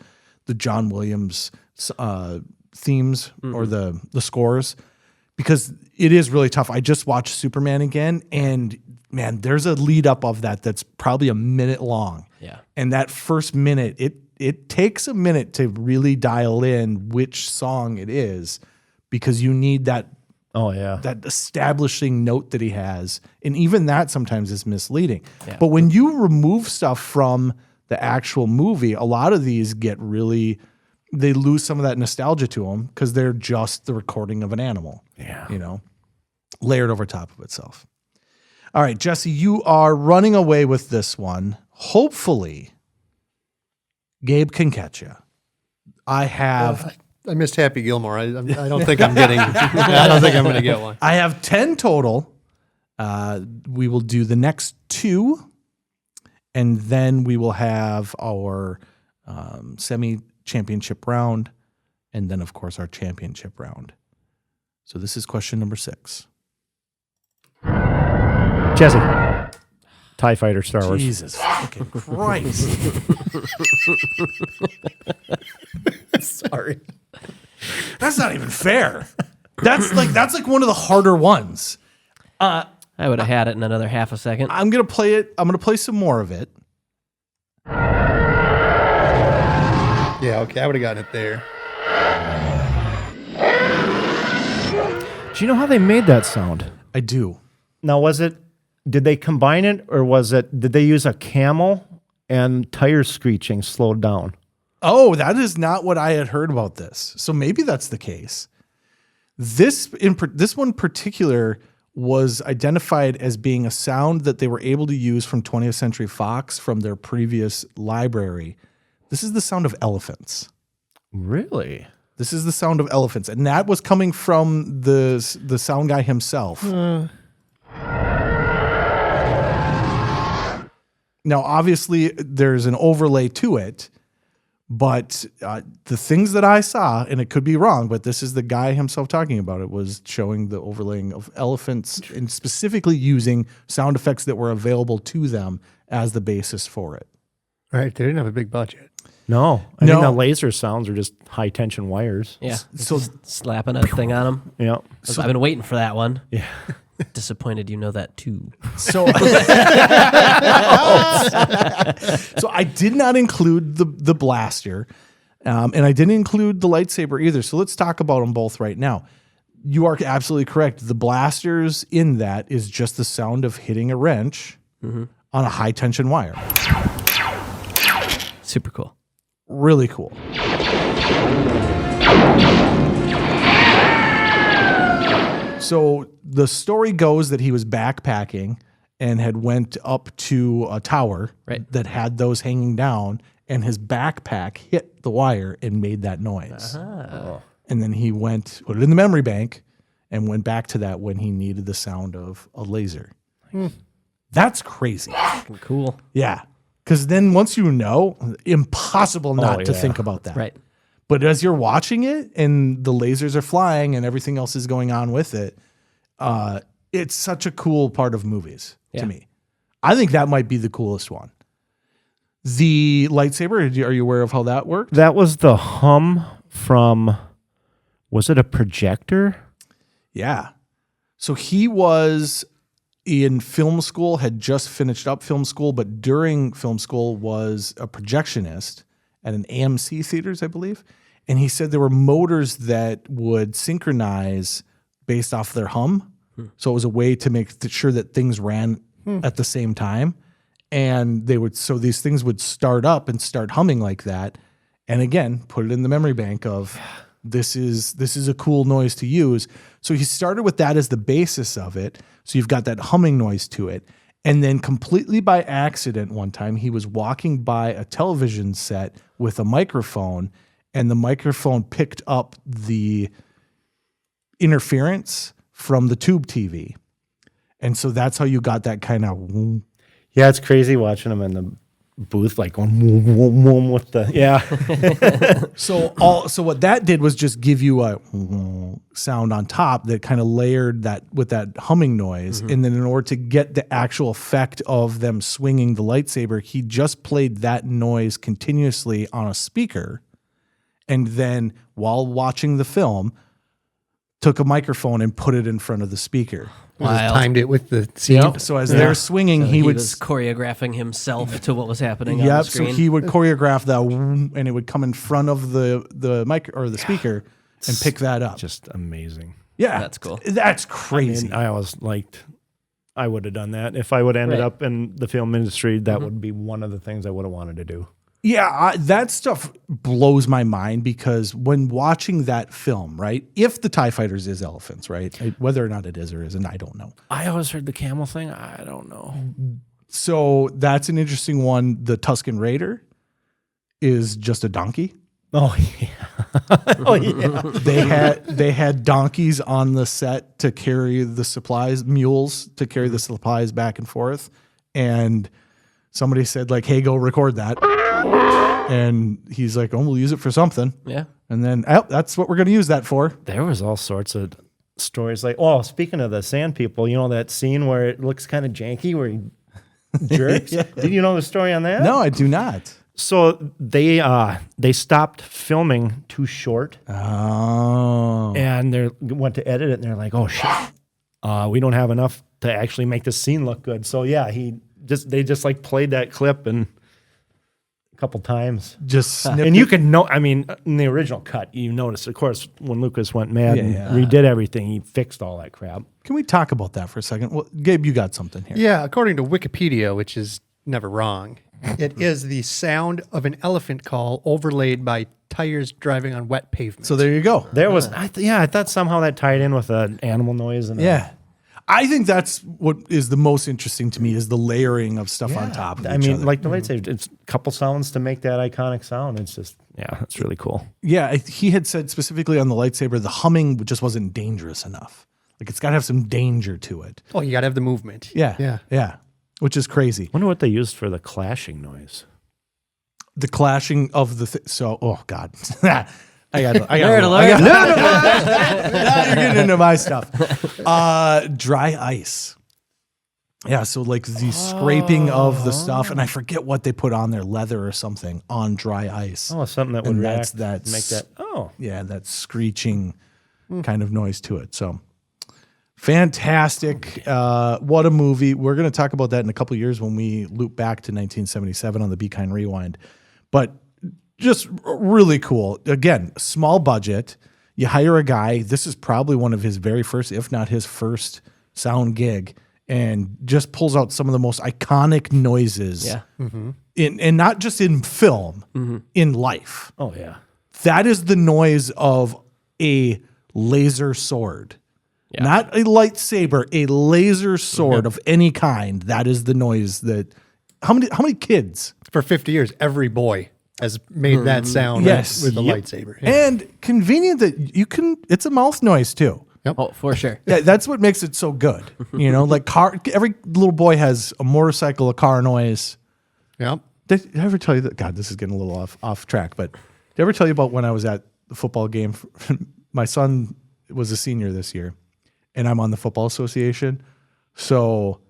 [SPEAKER 3] John Williams themes or the scores, because it is really tough. I just watched Superman again, and man, there's a lead up of that's probably a minute long.
[SPEAKER 1] Yeah.
[SPEAKER 3] And that first minute, it takes a minute to really dial in which song it is, because you need that that establishing note that he has. And even that sometimes is misleading. Yeah. But when you remove stuff from the actual movie, a lot of these get really, they lose some of that nostalgia to them because they're just the recording of an animal.
[SPEAKER 2] Yeah.
[SPEAKER 3] You know, layered over top of itself. All right, Jesse, you are running away with this one. Hopefully, Gabe can catch you.
[SPEAKER 7] I missed Happy Gilmore. I don't think I'm getting. I don't think I'm going to get one.
[SPEAKER 3] I have 10 total. We will do the next 2, and then we will have our semi-championship round, and then, of course, our championship round. So this is question number 6.
[SPEAKER 2] Jesse. TIE Fighter, Star Wars.
[SPEAKER 3] Jesus fucking Christ.
[SPEAKER 2] Sorry.
[SPEAKER 3] That's not even fair. That's like one of the harder ones.
[SPEAKER 1] I would have had it in another half a second.
[SPEAKER 3] I'm gonna play it. I'm gonna play some more of it.
[SPEAKER 7] Yeah, okay, I would have gotten it there.
[SPEAKER 2] Do you know how they made that sound?
[SPEAKER 3] I do.
[SPEAKER 2] Now, did they combine it, or did they use a camel and tire screeching slowed down?
[SPEAKER 3] Oh, that is not what I had heard about this. So maybe that's the case. This one in particular was identified as being a sound that they were able to use from 20th Century Fox from their previous library. This is the sound of elephants.
[SPEAKER 2] Really?
[SPEAKER 3] This is the sound of elephants, and that was coming from the sound guy himself. Now, obviously, there's an overlay to it, but the things that I saw, and it could be wrong, but this is the guy himself talking about it, was showing the overlaying of elephants and specifically using sound effects that were available to them as the basis for it.
[SPEAKER 7] Right, they didn't have a big budget.
[SPEAKER 2] No. I think the laser sounds are just high tension wires.
[SPEAKER 1] Yeah.
[SPEAKER 3] So
[SPEAKER 1] Slapping a thing on them.
[SPEAKER 2] Yeah.
[SPEAKER 1] I've been waiting for that one.
[SPEAKER 2] Yeah.
[SPEAKER 1] Disappointed you know that too.
[SPEAKER 3] So I did not include the blaster, and I didn't include the lightsaber either. So let's talk about them both right now. You are absolutely correct. The blasters in that is just the sound of hitting a wrench on a high tension wire.
[SPEAKER 1] Super cool.
[SPEAKER 3] Really cool. So the story goes that he was backpacking and had went up to a tower that had those hanging down, and his backpack hit the wire and made that noise. And then he put it in the memory bank, and went back to that when he needed the sound of a laser. That's crazy.
[SPEAKER 1] Cool.
[SPEAKER 3] Yeah. Because then once you know, impossible not to think about that.
[SPEAKER 1] Right.
[SPEAKER 3] But as you're watching it and the lasers are flying and everything else is going on with it, it's such a cool part of movies to me. I think that might be the coolest one. The lightsaber, are you aware of how that worked?
[SPEAKER 2] That was the hum from, was it a projector?
[SPEAKER 3] Yeah. So he was in film school, had just finished up film school, but during film school was a projectionist at an AMC theaters, I believe. And he said there were motors that would synchronize based off their hum. So it was a way to make sure that things ran at the same time. And so these things would start up and start humming like that. And again, put it in the memory bank of this is a cool noise to use. So he started with that as the basis of it. So you've got that humming noise to it. And then completely by accident one time, he was walking by a television set with a microphone, and the microphone picked up the interference from the tube TV. And so that's how you got that kind of...
[SPEAKER 2] Yeah, it's crazy watching him in the booth, like going whoom, whoom, whoom with the... Yeah.
[SPEAKER 3] So what that did was just give you a sound on top that kind of layered that with that humming noise. And then in order to get the actual effect of them swinging the lightsaber, he just played that noise continuously on a speaker. And then while watching the film, took a microphone and put it in front of the speaker.
[SPEAKER 7] Just timed it with the scene.
[SPEAKER 3] Yep. So as they're swinging,
[SPEAKER 1] So
[SPEAKER 3] he would
[SPEAKER 1] was choreographing himself to what was happening on the
[SPEAKER 3] Yep. So
[SPEAKER 1] screen.
[SPEAKER 3] he would choreograph that, and it would come in front of the mic or the speaker and pick that up.
[SPEAKER 2] Just amazing.
[SPEAKER 3] Yeah,
[SPEAKER 1] That's cool.
[SPEAKER 3] That's crazy.
[SPEAKER 2] I always liked, I would have done that. If I would have ended up in the film industry, that would be one of the things I would have wanted to do.
[SPEAKER 3] Yeah, that stuff blows my mind because when watching that film, right, if the TIE Fighters is elephants, right, whether or not it is or isn't, I don't know.
[SPEAKER 2] I always heard the camel thing. I don't know.
[SPEAKER 3] So that's an interesting one. The Tusken Raider is just a donkey.
[SPEAKER 2] Oh, yeah. Oh, yeah.
[SPEAKER 3] They had donkeys on the set to carry the supplies, mules to carry the supplies back and forth. And somebody said, like, hey, go record that. And he's like, oh, we'll use it for something.
[SPEAKER 1] Yeah.
[SPEAKER 3] And then, that's what we're going to use that for.
[SPEAKER 2] There was all sorts of stories. Like, oh, speaking of the sand people, you know that scene where it looks kind of janky where he jerks?
[SPEAKER 3] Yeah.
[SPEAKER 2] Did you know the story on that?
[SPEAKER 3] No, I do not.
[SPEAKER 2] So they stopped filming too short.
[SPEAKER 3] Oh.
[SPEAKER 2] And they went to edit it, and they're like, oh, shit. We don't have enough to actually make this scene look good. So, yeah, they just like played that clip and a couple times.
[SPEAKER 3] Just snipped
[SPEAKER 2] and you can know, I mean, in the original cut, you notice, of course, when Lucas went mad and redid everything, he fixed all that crap.
[SPEAKER 3] Can we talk about that for a second? Well, Gabe, you got something here.
[SPEAKER 7] Yeah, according to Wikipedia, which is never wrong, it is the sound of an elephant call overlaid by tires driving on wet pavement.
[SPEAKER 3] So there you go.
[SPEAKER 2] There was, I thought somehow that tied in with an animal noise. And
[SPEAKER 3] I think that's what is the most interesting to me is the layering of stuff on top of each other.
[SPEAKER 2] like the lightsaber, it's a couple sounds to make that iconic sound. It's just, it's really cool.
[SPEAKER 3] Yeah, he had said specifically on the lightsaber, the humming just wasn't dangerous enough. Like it's got to have some danger to it.
[SPEAKER 7] Oh, you got to have the movement.
[SPEAKER 3] Yeah. Which is crazy.
[SPEAKER 2] Wonder what they used for the clashing noise.
[SPEAKER 3] The clashing of the oh God. I got Now you're getting into my stuff. Dry ice. Yeah, so like the scraping of the stuff, and I forget what they put on there, leather or something on dry ice.
[SPEAKER 2] Oh, something that would react,
[SPEAKER 3] that's
[SPEAKER 2] make that. Oh,
[SPEAKER 3] yeah, that screeching kind of noise to it. So fantastic! What a movie! We're going to talk about that in a couple of years when we loop back to 1977 on the Be Kind Rewind, but. Just really cool. Again, small budget. You hire a guy. This is probably one of his very first, if not his first, sound gig, and just pulls out some of the most iconic noises.
[SPEAKER 1] Yeah.
[SPEAKER 3] And not just in film, in life.
[SPEAKER 2] oh yeah.
[SPEAKER 3] That is the noise of a laser sword.
[SPEAKER 1] Yeah.
[SPEAKER 3] Not a lightsaber, a laser sword of any kind. That is the noise that. How many kids?
[SPEAKER 7] For 50 years, every boy has made that sound
[SPEAKER 3] Yes.
[SPEAKER 7] with a
[SPEAKER 3] Yep.
[SPEAKER 7] lightsaber. Yeah.
[SPEAKER 3] And convenient that you can, it's a mouth noise too.
[SPEAKER 1] Oh, for sure.
[SPEAKER 3] Yeah, that's what makes it so good. You know, like every little boy has a motorcycle, a car noise.
[SPEAKER 7] Yep.
[SPEAKER 3] Did I ever tell you that? God, this is getting a little off track, but did I ever tell you about when I was at the football game? My son was a senior this year, and I'm on the football association. So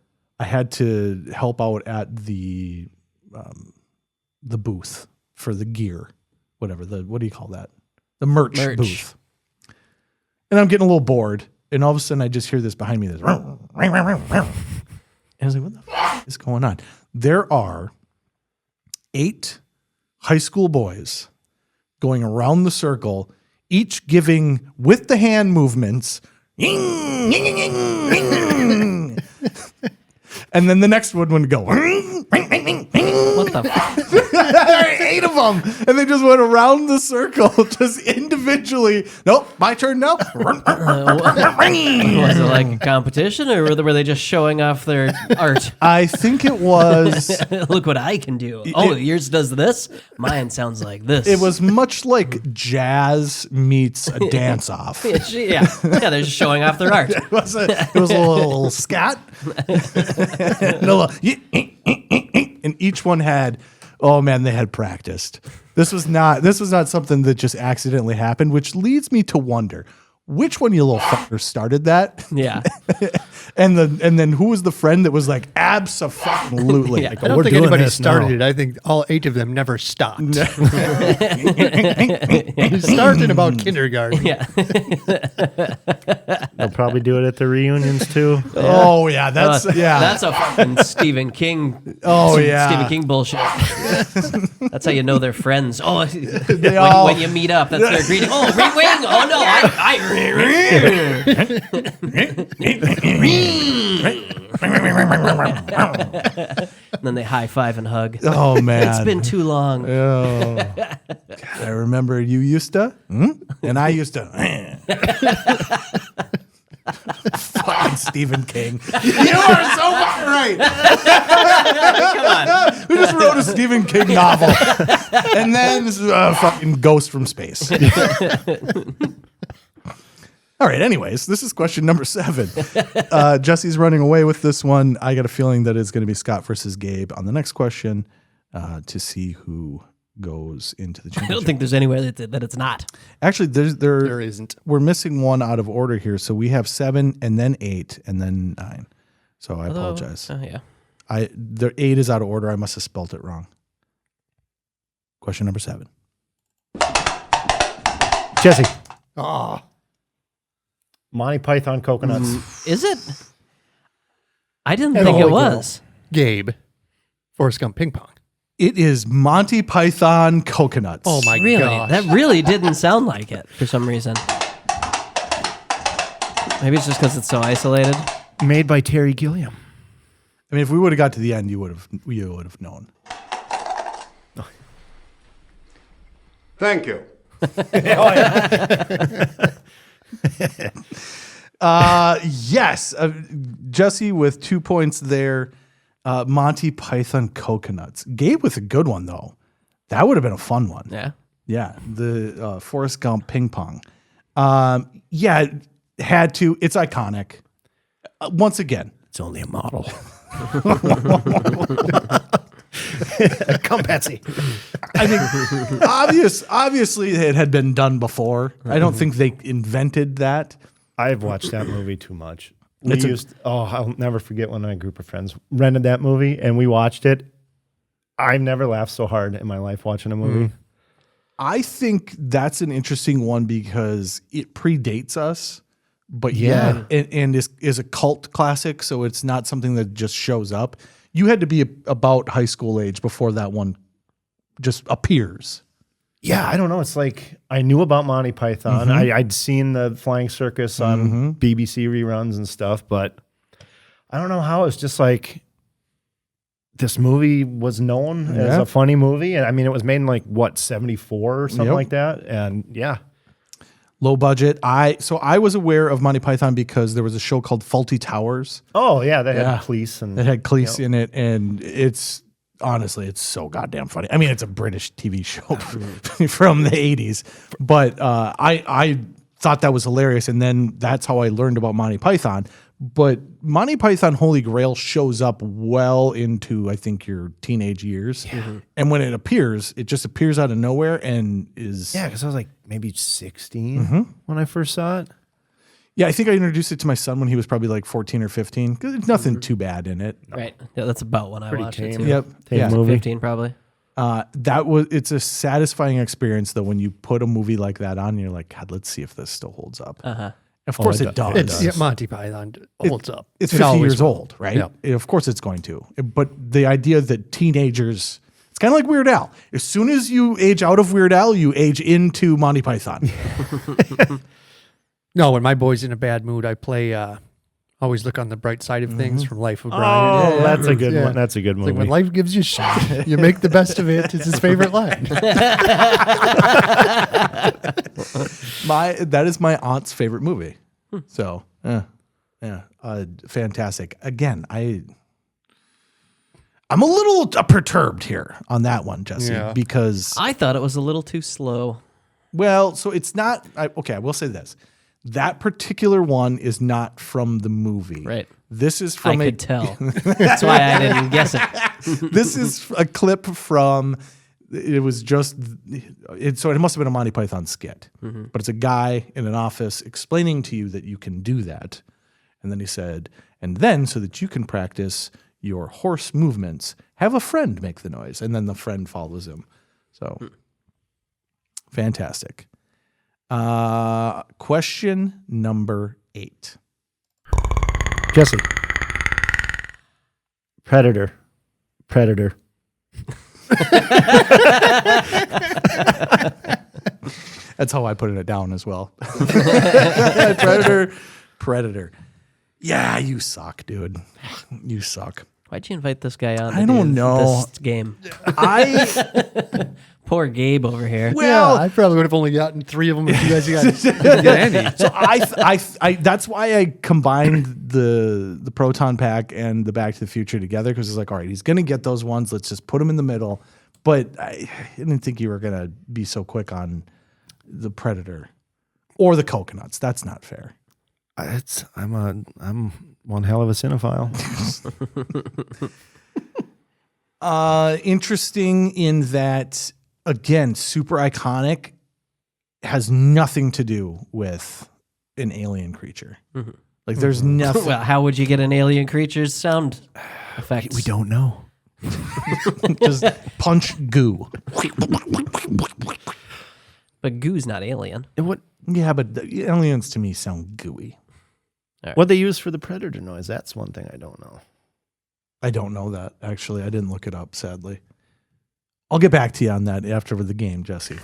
[SPEAKER 3] I had to help out at the booth for the gear, whatever, what do you call that? The merch booth. And I'm getting a little bored, and all of a sudden I just hear this behind me, this and I was like, what the fuck is going on? There are 8 high school boys going around the circle, each giving, with the hand movements, and then the next one would go.
[SPEAKER 1] What the?
[SPEAKER 3] 8 of them, and they just went around the circle, just individually. Nope, my turn now.
[SPEAKER 1] Was it like a competition, or were they just showing off their art?
[SPEAKER 3] I think it was.
[SPEAKER 1] Look what I can do. Oh, yours does this? Mine sounds like this.
[SPEAKER 3] It was much like jazz meets a dance-off.
[SPEAKER 1] Yeah, they're just showing off their art.
[SPEAKER 3] It was a little scat. And each one had, oh man, they had practiced. This was not something that just accidentally happened, which leads me to wonder which one of you little fuckers started that.
[SPEAKER 1] Yeah.
[SPEAKER 3] and then who was the friend that was like, absolutely.
[SPEAKER 1] Yeah.
[SPEAKER 3] Like,
[SPEAKER 7] I don't think anybody started it. I think all 8 of them never stopped. It started in about kindergarten.
[SPEAKER 1] Yeah.
[SPEAKER 2] They'll probably do it at the reunions too.
[SPEAKER 3] Oh yeah, that's
[SPEAKER 1] a fucking Stephen King.
[SPEAKER 3] Oh yeah,
[SPEAKER 1] Stephen King bullshit. That's how you know they're friends. Oh, when you meet up, that's their greeting. Oh, ring wing. Oh no, and then they high five and hug.
[SPEAKER 3] Oh man,
[SPEAKER 1] it's been too long.
[SPEAKER 3] Oh. God, I remember you used to, and I used to. Fucking Stephen King. You are so fucking right.
[SPEAKER 1] Come on.
[SPEAKER 3] We just wrote a Stephen King novel, and then this is a fucking Ghost from Space. All right, anyways, this is question number 7. Jesse's running away with this one. I got a feeling that it's going to be Scott versus Gabe on the next question to see who goes into the championship.
[SPEAKER 1] I don't think there's anywhere that it's not.
[SPEAKER 3] Actually, there
[SPEAKER 7] isn't.
[SPEAKER 3] We're missing one out of order here. So we have 7 and then 8 and then 9. So I apologize.
[SPEAKER 1] Oh, yeah.
[SPEAKER 3] The 8 is out of order. I must have spelt it wrong. Question number 7.
[SPEAKER 2] Jesse.
[SPEAKER 7] Oh.
[SPEAKER 2] Monty Python Coconuts.
[SPEAKER 1] Is it? I didn't think it was.
[SPEAKER 7] Gabe. Forrest Gump Ping Pong.
[SPEAKER 3] It is Monty Python Coconuts.
[SPEAKER 7] Oh my
[SPEAKER 1] Really?
[SPEAKER 7] gosh.
[SPEAKER 1] That really didn't sound like it for some reason. Maybe it's just because it's so isolated.
[SPEAKER 2] Made by Terry Gilliam.
[SPEAKER 3] I mean, if we would have got to the end, you would have known.
[SPEAKER 5] Thank you.
[SPEAKER 3] Yes. Jesse with 2 points there. Monty Python Coconuts. Gabe with a good one, though. That would have been a fun one.
[SPEAKER 1] Yeah.
[SPEAKER 3] Yeah. The Forrest Gump Ping Pong. Yeah, it had to. It's iconic. Once again.
[SPEAKER 2] It's only a model.
[SPEAKER 3] Come, Patsy. I think obviously it had been done before. I don't think they invented that.
[SPEAKER 2] I've watched that movie too much. I'll never forget when a group of friends rented that movie and we watched it. I've never laughed so hard in my life watching a movie.
[SPEAKER 3] I think that's an interesting one because it predates us, but and is a cult classic, so it's not something that just shows up. You had to be about high school age before that one just appears.
[SPEAKER 2] Yeah, I don't know. It's like I knew about Monty Python. I'd seen the Flying Circus on BBC reruns and stuff, but I don't know how it's just like this movie was known as a funny movie. And I mean, it was made in like, what, 74 or something like that? And yeah.
[SPEAKER 3] Low budget. So I was aware of Monty Python because there was a show called Fawlty Towers.
[SPEAKER 2] Oh, yeah. They had Cleese. And,
[SPEAKER 3] it had Cleese in it. And honestly, it's so goddamn funny. I mean, it's a British TV show from the 80s. But I thought that was hilarious. And then that's how I learned about Monty Python. But Monty Python Holy Grail shows up well into, I think, your teenage years. Yeah. And when it just appears out of nowhere and is...
[SPEAKER 2] Yeah, because I was like maybe 16 when I first saw it.
[SPEAKER 3] Yeah, I think I introduced it to my son when he was probably like 14 or 15. Because there's nothing too bad in it.
[SPEAKER 1] Right. Yeah, that's about when I watched it, too.
[SPEAKER 3] Yep.
[SPEAKER 2] Tame movie.
[SPEAKER 1] 15 probably.
[SPEAKER 3] It's a satisfying experience, though, when you put a movie like that on and you're like, God, let's see if this still holds up.
[SPEAKER 1] Uh-huh.
[SPEAKER 3] Of course it does.
[SPEAKER 7] Monty Python holds up.
[SPEAKER 3] It's 50 years old, right? Yeah. Of course it's going to. But the idea that teenagers, it's kind of like Weird Al. As soon as you age out of Weird Al, you age into Monty Python.
[SPEAKER 7] No, when my boy's in a bad mood, I play Always look on the bright side of things from Life of
[SPEAKER 2] Oh,
[SPEAKER 7] Brian.
[SPEAKER 2] that's a good one. That's a good
[SPEAKER 7] It's
[SPEAKER 2] movie.
[SPEAKER 7] like when life gives you shit, you make the best of it. It's his favorite line.
[SPEAKER 3] That is my aunt's favorite movie. So, fantastic. Again, I'm a little perturbed here on that one, Jesse, because
[SPEAKER 1] I thought it was a little too slow.
[SPEAKER 3] well, so it's not. Okay, I will say this: that particular one is not from the movie.
[SPEAKER 1] Right.
[SPEAKER 3] This is
[SPEAKER 1] I
[SPEAKER 3] from
[SPEAKER 1] could tell. That's why I didn't guess it.
[SPEAKER 3] This is a clip from. It was just. So it must have been a Monty Python skit, but it's a guy in an office explaining to you that you can do that, and then he said, and then so that you can practice your horse movements, have a friend make the noise, and then the friend follows him. So, fantastic. Question number 8.
[SPEAKER 2] Jesse. Predator.
[SPEAKER 3] That's how I put it down as well. Predator. Yeah, you suck, dude. You suck.
[SPEAKER 1] Why'd you invite this guy on?
[SPEAKER 3] I don't know.
[SPEAKER 1] This game. Poor Gabe over here.
[SPEAKER 3] Well,
[SPEAKER 7] I probably would have only gotten 3 of them if you guys didn't get any.
[SPEAKER 3] So I that's why I combined the Proton Pack and the Back to the Future together, because it's like, all right, he's gonna get those ones. Let's just put them in the middle. But I didn't think you were gonna be so quick on the Predator or the coconuts. That's not fair.
[SPEAKER 2] I'm one hell of a cinephile.
[SPEAKER 3] Interesting in that, again, super iconic, has nothing to do with an alien creature. Like there's nothing.
[SPEAKER 1] Well, how would you get an alien creature's sound effects?
[SPEAKER 2] We don't know.
[SPEAKER 3] Just punch goo.
[SPEAKER 1] But goo's not alien.
[SPEAKER 3] Yeah, but the aliens to me sound gooey.
[SPEAKER 2] What they use for the Predator noise, that's one thing I don't know.
[SPEAKER 3] I don't know that, actually. I didn't look it up, sadly. I'll get back to you on that after the game, Jesse.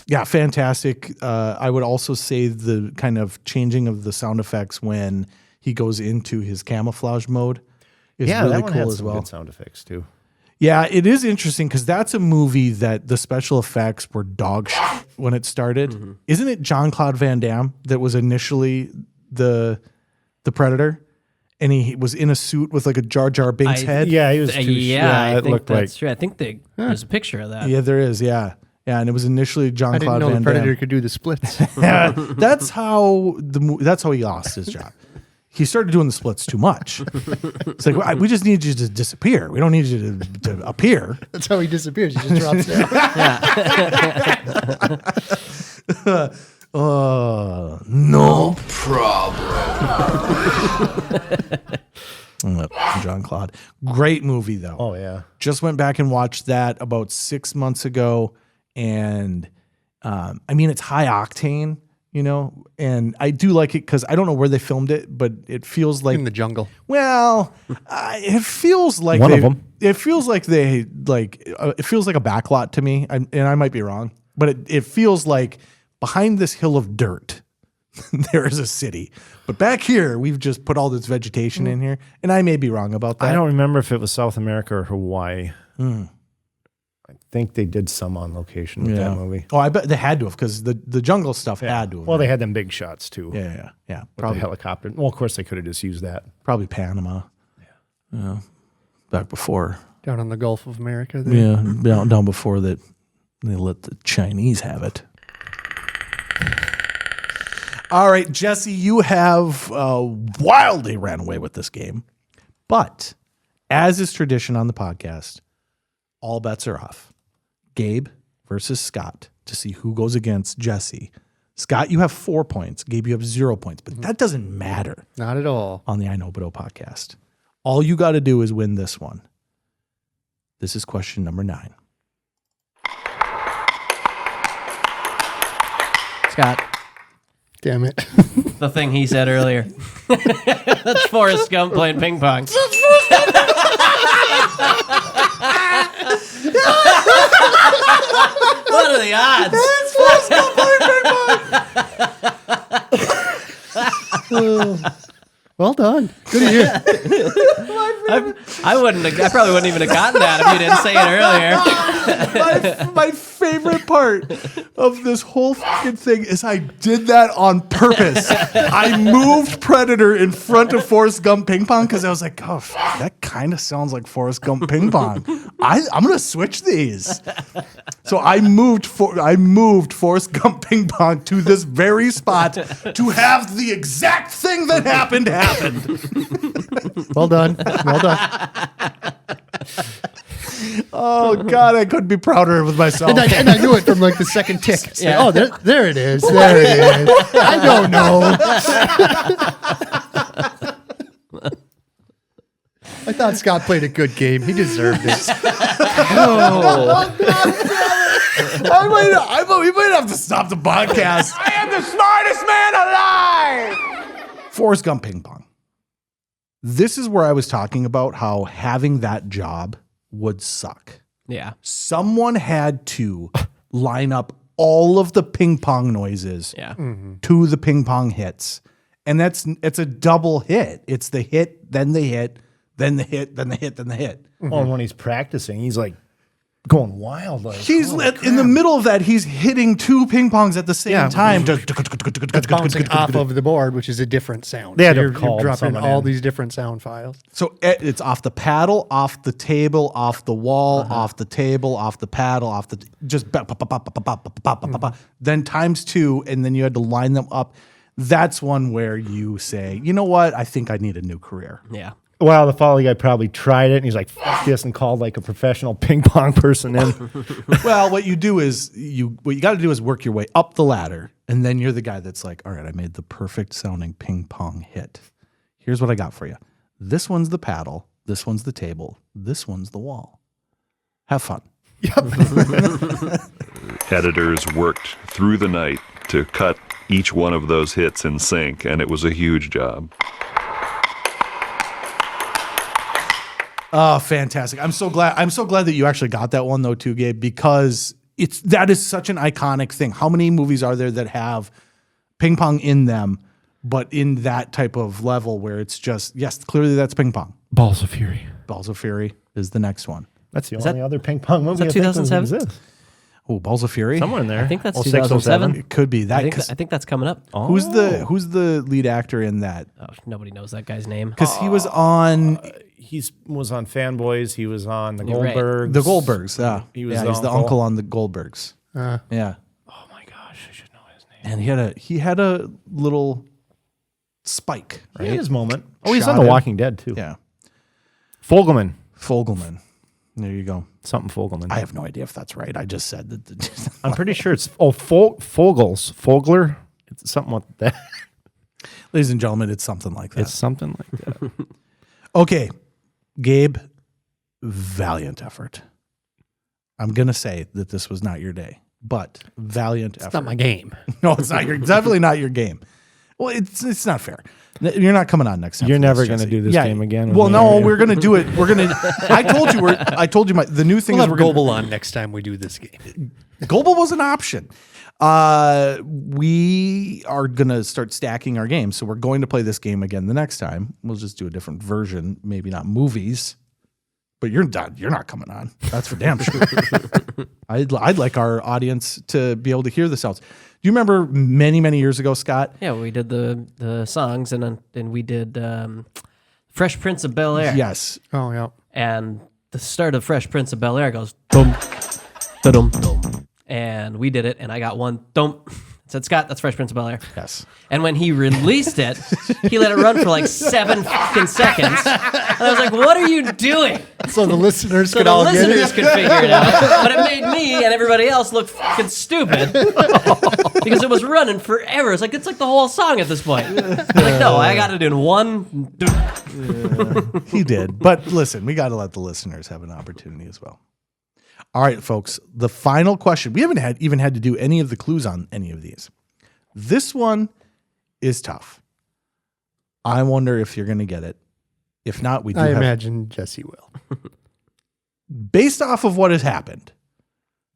[SPEAKER 3] Yeah, fantastic. I would also say the kind of changing of the sound effects when he goes into his camouflage mode is really
[SPEAKER 2] that one
[SPEAKER 3] cool
[SPEAKER 2] had
[SPEAKER 3] as
[SPEAKER 2] some
[SPEAKER 3] well.
[SPEAKER 2] good sound effects too.
[SPEAKER 3] Yeah, it is interesting because that's a movie that the special effects were dog shit when it started. Isn't it Jean-Claude Van Damme that was initially the Predator? And he was in a suit with like a Jar Jar Binks head?
[SPEAKER 2] Yeah, he was too
[SPEAKER 1] I
[SPEAKER 2] it
[SPEAKER 1] think
[SPEAKER 2] looked
[SPEAKER 1] that's
[SPEAKER 2] like
[SPEAKER 1] true. I think there's a picture of that.
[SPEAKER 3] Yeah, there is, yeah. Yeah, and it was initially
[SPEAKER 7] I didn't
[SPEAKER 3] Jean-Claude
[SPEAKER 7] know
[SPEAKER 3] Van
[SPEAKER 7] the Predator
[SPEAKER 3] Damme.
[SPEAKER 7] could do the splits.
[SPEAKER 3] Yeah, that's how he lost his job. He started doing the splits too much. It's like, we just need you to disappear. We don't need you to appear.
[SPEAKER 7] That's how he disappears. He just drops down.
[SPEAKER 3] No problem. Jean-Claude. Great movie, though.
[SPEAKER 2] Oh, yeah.
[SPEAKER 3] Just went back and watched that about 6 months ago. And I mean, it's high octane, you know, and I do like it because I don't know where they filmed it, but it feels like
[SPEAKER 7] In the jungle.
[SPEAKER 3] Well, it feels like
[SPEAKER 2] One of them.
[SPEAKER 3] It feels like they it feels like a backlot to me, and I might be wrong, but it feels like behind this hill of dirt there is a city, but back here we've just put all this vegetation in here, and I may be wrong about that.
[SPEAKER 2] I don't remember if it was South America or Hawaii. I think they did some on location with that movie.
[SPEAKER 3] Oh, I bet they had to have, because the jungle stuff had to have.
[SPEAKER 2] Well, they had them big shots too.
[SPEAKER 3] yeah.
[SPEAKER 2] With
[SPEAKER 3] Probably
[SPEAKER 2] the helicopter. Well, of course they could have just used that.
[SPEAKER 3] Probably Panama. Yeah, back before.
[SPEAKER 7] Down on the Gulf of America. There.
[SPEAKER 3] Yeah, down before that they let the Chinese have it. All right, Jesse, you have wildly ran away with this game. But as is tradition on the podcast, all bets are off. Gabe versus Scott to see who goes against Jesse. Scott, you have 4 points. Gabe, you have 0 points. But that doesn't matter
[SPEAKER 7] Not at all.
[SPEAKER 3] on the iKnowBadeaux podcast. All you got to do is win this one. This is question number 9.
[SPEAKER 1] Scott,
[SPEAKER 7] Damn it.
[SPEAKER 1] the thing he said earlier. That's Forrest Gump playing ping pong. What are the odds? It's Forrest Gump playing ping pong.
[SPEAKER 7] Well done. Good of you.
[SPEAKER 1] I probably wouldn't even have gotten that if you didn't say it earlier.
[SPEAKER 3] My favorite part of this whole fucking thing is I did that on purpose. I moved Predator in front of Forrest Gump Ping Pong because I was like, oh, that kind of sounds like Forrest Gump Ping Pong. I'm going to switch these. So I moved Forrest Gump Ping Pong to this very spot to have the exact thing that happened.
[SPEAKER 7] Well done. Well done.
[SPEAKER 3] Oh God, I couldn't be prouder with myself.
[SPEAKER 7] And I knew it from like the second tick. Say,
[SPEAKER 1] Yeah.
[SPEAKER 7] oh, there it is. There it is. I don't know. I thought Scott played a good game. He deserved it.
[SPEAKER 3] We might have to stop the podcast.
[SPEAKER 5] I am the smartest man alive!
[SPEAKER 3] Forrest Gump Ping Pong. This is where I was talking about how having that job would suck.
[SPEAKER 1] Yeah.
[SPEAKER 3] Someone had to line up all of the ping pong noises
[SPEAKER 1] Yeah.
[SPEAKER 3] to the ping pong hits. And it's a double hit. It's the hit, then the hit, then the hit, then the hit, then the hit.
[SPEAKER 2] Well, and when he's practicing, he's like going wild. Like,
[SPEAKER 3] He's in the middle of that. He's hitting two ping pongs at the same time.
[SPEAKER 7] That's bouncing off of the board, which is a different sound.
[SPEAKER 2] They had to
[SPEAKER 7] you're
[SPEAKER 2] call
[SPEAKER 7] dropping
[SPEAKER 2] someone
[SPEAKER 7] all
[SPEAKER 2] in.
[SPEAKER 7] these different sound files.
[SPEAKER 3] So it's off the paddle, off the table, off the wall, off the table, off the paddle, off the just then times two, and then you had to line them up. That's one where you say, you know what? I think I need a new career.
[SPEAKER 1] Yeah.
[SPEAKER 2] well, the follow guy probably tried it and he's like, fuck this, and called like a professional ping pong person in.
[SPEAKER 3] Well, what you do is what you got to do is work your way up the ladder, and then you're the guy that's like, all right, I made the perfect sounding ping pong hit. Here's what I got for you. This one's the paddle. This one's the table. This one's the wall. Have fun.
[SPEAKER 9] Editors worked through the night to cut each one of those hits in sync, and it was a huge job.
[SPEAKER 3] Oh, fantastic. I'm so glad that you actually got that one though too, Gabe, because that is such an iconic thing. How many movies are there that have ping pong in them, but in that type of level where it's just, yes, clearly that's ping pong.
[SPEAKER 2] Balls of Fury.
[SPEAKER 3] Balls of Fury is the next one.
[SPEAKER 2] That's the only other ping pong movie.
[SPEAKER 1] that 2007?
[SPEAKER 2] exists.
[SPEAKER 3] Oh, Balls of Fury.
[SPEAKER 2] Somewhere in there.
[SPEAKER 1] I think that's
[SPEAKER 2] 0607.
[SPEAKER 1] 2007.
[SPEAKER 3] It could be that.
[SPEAKER 1] I think that's coming up.
[SPEAKER 3] Who's the lead actor in that?
[SPEAKER 1] Oh, nobody knows that guy's name.
[SPEAKER 3] Because he was on
[SPEAKER 2] He was on Fanboys. He was on the
[SPEAKER 1] You're right.
[SPEAKER 2] Goldbergs.
[SPEAKER 3] the Goldbergs. Yeah,
[SPEAKER 2] was
[SPEAKER 3] he's the uncle on the Goldbergs. Yeah,
[SPEAKER 2] Oh my gosh, I should know his name.
[SPEAKER 3] and he had a little spike,
[SPEAKER 2] He
[SPEAKER 3] right?
[SPEAKER 2] had his moment. Oh, he's
[SPEAKER 3] Shot
[SPEAKER 2] on The
[SPEAKER 3] him.
[SPEAKER 2] Walking Dead too.
[SPEAKER 3] Yeah,
[SPEAKER 2] Fogelman.
[SPEAKER 3] Fogelman. There you go.
[SPEAKER 2] Something Fogelman.
[SPEAKER 3] I have no idea if that's right. I just said that.
[SPEAKER 2] I'm pretty sure it's Fogels. Fogler. It's something like that.
[SPEAKER 3] Ladies and gentlemen, it's something like that.
[SPEAKER 2] It's something like that.
[SPEAKER 3] Okay, Gabe, valiant effort. I'm gonna say that this was not your day, but valiant effort.
[SPEAKER 7] It's not my game.
[SPEAKER 3] No, it's not your. Definitely not your game. Well, it's not fair. You're not coming on next time.
[SPEAKER 2] You're
[SPEAKER 3] for
[SPEAKER 2] never
[SPEAKER 3] this,
[SPEAKER 2] going to
[SPEAKER 3] Jesse.
[SPEAKER 2] do this game again.
[SPEAKER 3] Well, no, we're gonna do it. We're gonna. I told you. The new thing
[SPEAKER 7] We'll
[SPEAKER 3] is
[SPEAKER 7] have
[SPEAKER 3] we're gonna.
[SPEAKER 7] Global on next time we do this game.
[SPEAKER 3] Global was an option. We are gonna start stacking our games, so we're going to play this game again the next time. We'll just do a different version, maybe not movies. But you're done. You're not coming on. That's for damn sure. I'd like our audience to be able to hear the sounds. Do you remember many, many years ago, Scott?
[SPEAKER 1] Yeah, we did the songs, and we did Fresh Prince of Bel-Air.
[SPEAKER 3] Yes.
[SPEAKER 7] Oh, yeah.
[SPEAKER 1] And the start of Fresh Prince of Bel-Air goes dum, da-dum, dum. And we did it, and I got one dum. Said, Scott, that's Fresh Prince of Bel-Air.
[SPEAKER 3] Yes.
[SPEAKER 1] And when he released it, he let it run for like 7 fucking seconds. And I was like, what are you doing?
[SPEAKER 7] So the listeners
[SPEAKER 1] So
[SPEAKER 7] could
[SPEAKER 1] the
[SPEAKER 7] all get
[SPEAKER 1] listeners
[SPEAKER 7] it.
[SPEAKER 1] could figure it out. But it made me and everybody else look fucking stupid. Because it was running forever. It's like the whole song at this point. Like, no, I got it in one.
[SPEAKER 3] He did. But listen, we got to let the listeners have an opportunity as well. All right, folks, the final question. We haven't even had to do any of the clues on any of these. This one is tough. I wonder if you're going to get it. If not, we do
[SPEAKER 7] I
[SPEAKER 3] have,
[SPEAKER 7] imagine Jesse will.
[SPEAKER 3] based off of what has happened,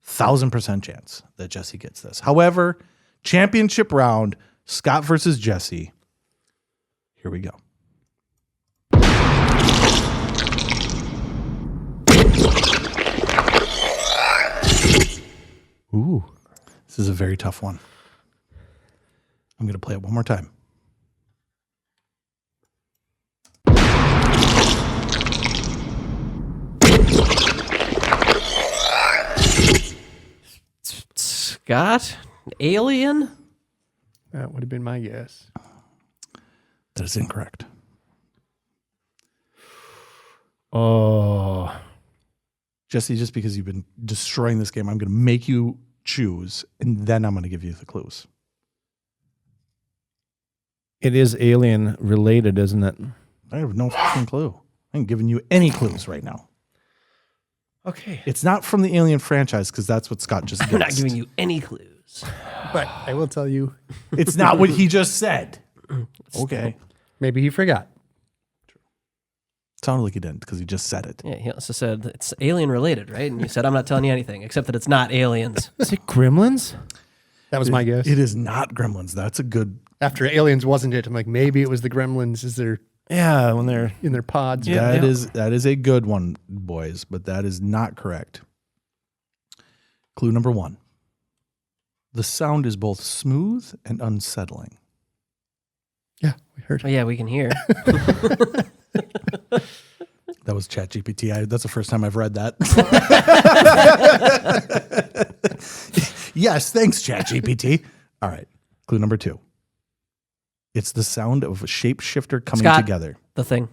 [SPEAKER 3] 1,000% chance that Jesse gets this. However, championship round, Scott versus Jesse. Here we go.
[SPEAKER 2] Ooh.
[SPEAKER 3] This is a very tough one. I'm going to play it one more time.
[SPEAKER 1] Scott? Alien?
[SPEAKER 7] That would have been my guess.
[SPEAKER 3] That is incorrect.
[SPEAKER 2] Oh.
[SPEAKER 3] Jesse, just because you've been destroying this game, I'm going to make you choose, and then I'm going to give you the clues.
[SPEAKER 2] It is alien related, isn't it?
[SPEAKER 3] I have no fucking clue. I ain't giving you any clues right now.
[SPEAKER 2] Okay.
[SPEAKER 3] It's not from the Alien franchise because that's what Scott just guessed.
[SPEAKER 1] I'm not giving you any clues.
[SPEAKER 7] But I will tell you.
[SPEAKER 3] It's not what he just said. Okay.
[SPEAKER 7] Maybe he forgot.
[SPEAKER 3] Sounded like he didn't because he just said it.
[SPEAKER 1] Yeah, he also said it's alien related, right? And you said, I'm not telling you anything, except that it's not aliens.
[SPEAKER 2] Is it Gremlins?
[SPEAKER 7] That was my guess.
[SPEAKER 3] It is not Gremlins. That's a good...
[SPEAKER 7] After Aliens wasn't it? I'm like, maybe it was the Gremlins. Is there
[SPEAKER 2] Yeah, when they're
[SPEAKER 7] in their pods?
[SPEAKER 2] Yeah.
[SPEAKER 3] That is a good one, boys, but that is not correct. Clue number 1. The sound is both smooth and unsettling.
[SPEAKER 7] Yeah, we heard.
[SPEAKER 1] Oh, yeah, we can hear.
[SPEAKER 3] That was ChatGPT. That's the first time I've read that. Yes, thanks, ChatGPT. All right. Clue number 2. It's the sound of a shapeshifter coming
[SPEAKER 1] Scott,
[SPEAKER 3] together.
[SPEAKER 1] The Thing.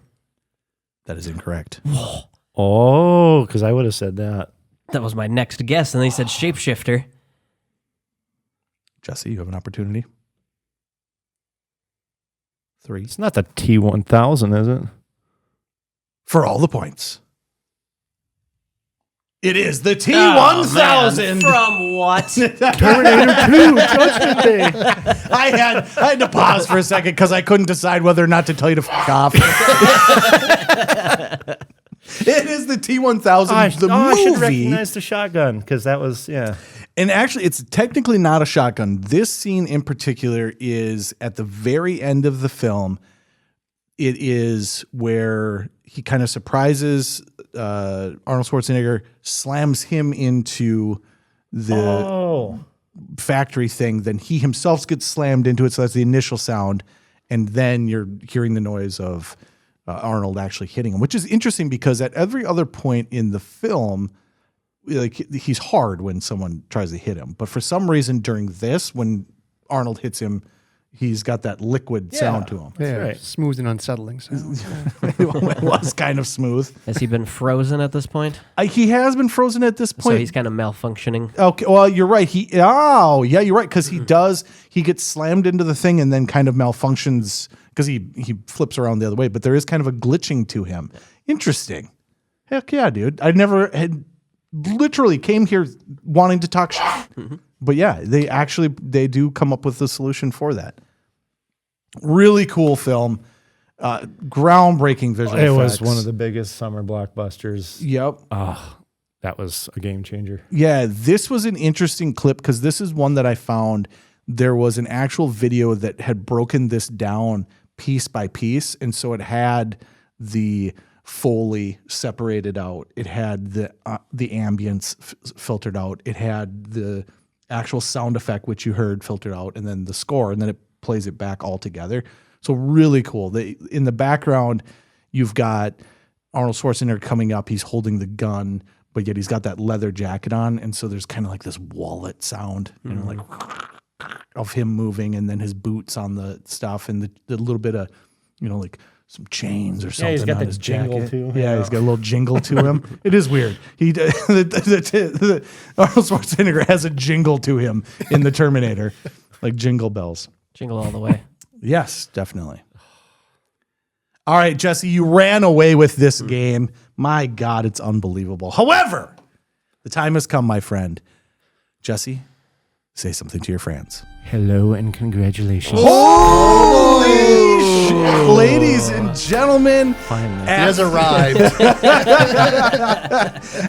[SPEAKER 3] That is incorrect.
[SPEAKER 2] Oh, because I would have said that.
[SPEAKER 1] That was my next guess, and then he said shapeshifter.
[SPEAKER 3] Jesse, you have an opportunity. 3.
[SPEAKER 2] It's not the T-1000, is it?
[SPEAKER 3] For all the points. It is the
[SPEAKER 1] Oh,
[SPEAKER 3] T-1000.
[SPEAKER 1] man. From what?
[SPEAKER 2] Terminator 2, Judgment Day.
[SPEAKER 3] I had to pause for a second because I couldn't decide whether or not to tell you to fuck off. It is the T-1000, the movie.
[SPEAKER 2] I should recognize the shotgun because that was, yeah.
[SPEAKER 3] And actually, it's technically not a shotgun. This scene in particular is at the very end of the film. It is where he kind of surprises Arnold Schwarzenegger, slams him into the factory thing. Then he himself gets slammed into it. So that's the initial sound. And then you're hearing the noise of Arnold actually hitting him, which is interesting because at every other point in the film, like he's hard when someone tries to hit him. But for some reason during this, when Arnold hits him, he's got that liquid sound to him.
[SPEAKER 7] Yeah,
[SPEAKER 2] right.
[SPEAKER 7] Smooth and unsettling sound.
[SPEAKER 3] It was kind of smooth.
[SPEAKER 1] Has he been frozen at this point?
[SPEAKER 3] He has been frozen at this
[SPEAKER 1] So
[SPEAKER 3] point.
[SPEAKER 1] he's kind of malfunctioning.
[SPEAKER 3] Okay, well, you're right. Yeah, you're right, because he gets slammed into the thing and then kind of malfunctions because he flips around the other way, but there is kind of a glitching to him. Interesting. Heck yeah, dude. I never had literally came here wanting to talk shit. But yeah, they do come up with a solution for that. Really cool film. Groundbreaking visual effects.
[SPEAKER 2] It was one of the biggest summer blockbusters.
[SPEAKER 3] Yep.
[SPEAKER 2] That was a game changer.
[SPEAKER 3] Yeah, this was an interesting clip because this is one that I found. There was an actual video that had broken this down piece by piece. And so it had the Foley separated out. It had the ambience filtered out. It had the actual sound effect, which you heard, filtered out, and then the score, and then it plays it back all together. So really cool. In the background, you've got Arnold Schwarzenegger coming up. He's holding the gun, but yet he's got that leather jacket on. And so there's kind of like this wallet sound, you know, like of him moving, and then his boots on the stuff, and the little bit of, you know, like some chains or something.
[SPEAKER 2] Yeah, he's got
[SPEAKER 3] on
[SPEAKER 2] the
[SPEAKER 3] his
[SPEAKER 2] jingle
[SPEAKER 3] jacket.
[SPEAKER 2] too.
[SPEAKER 3] Yeah, he's got a little jingle to him. It is weird. Arnold Schwarzenegger has a jingle to him in the Terminator, like jingle bells.
[SPEAKER 1] Jingle all the way.
[SPEAKER 3] Yes, definitely. All right, Jesse, you ran away with this game. My God, it's unbelievable. However, the time has come, my friend. Jesse, say something to your friends.
[SPEAKER 2] Hello and congratulations.
[SPEAKER 3] Holy shit, ladies and gentlemen.
[SPEAKER 2] Finally.
[SPEAKER 7] He has arrived.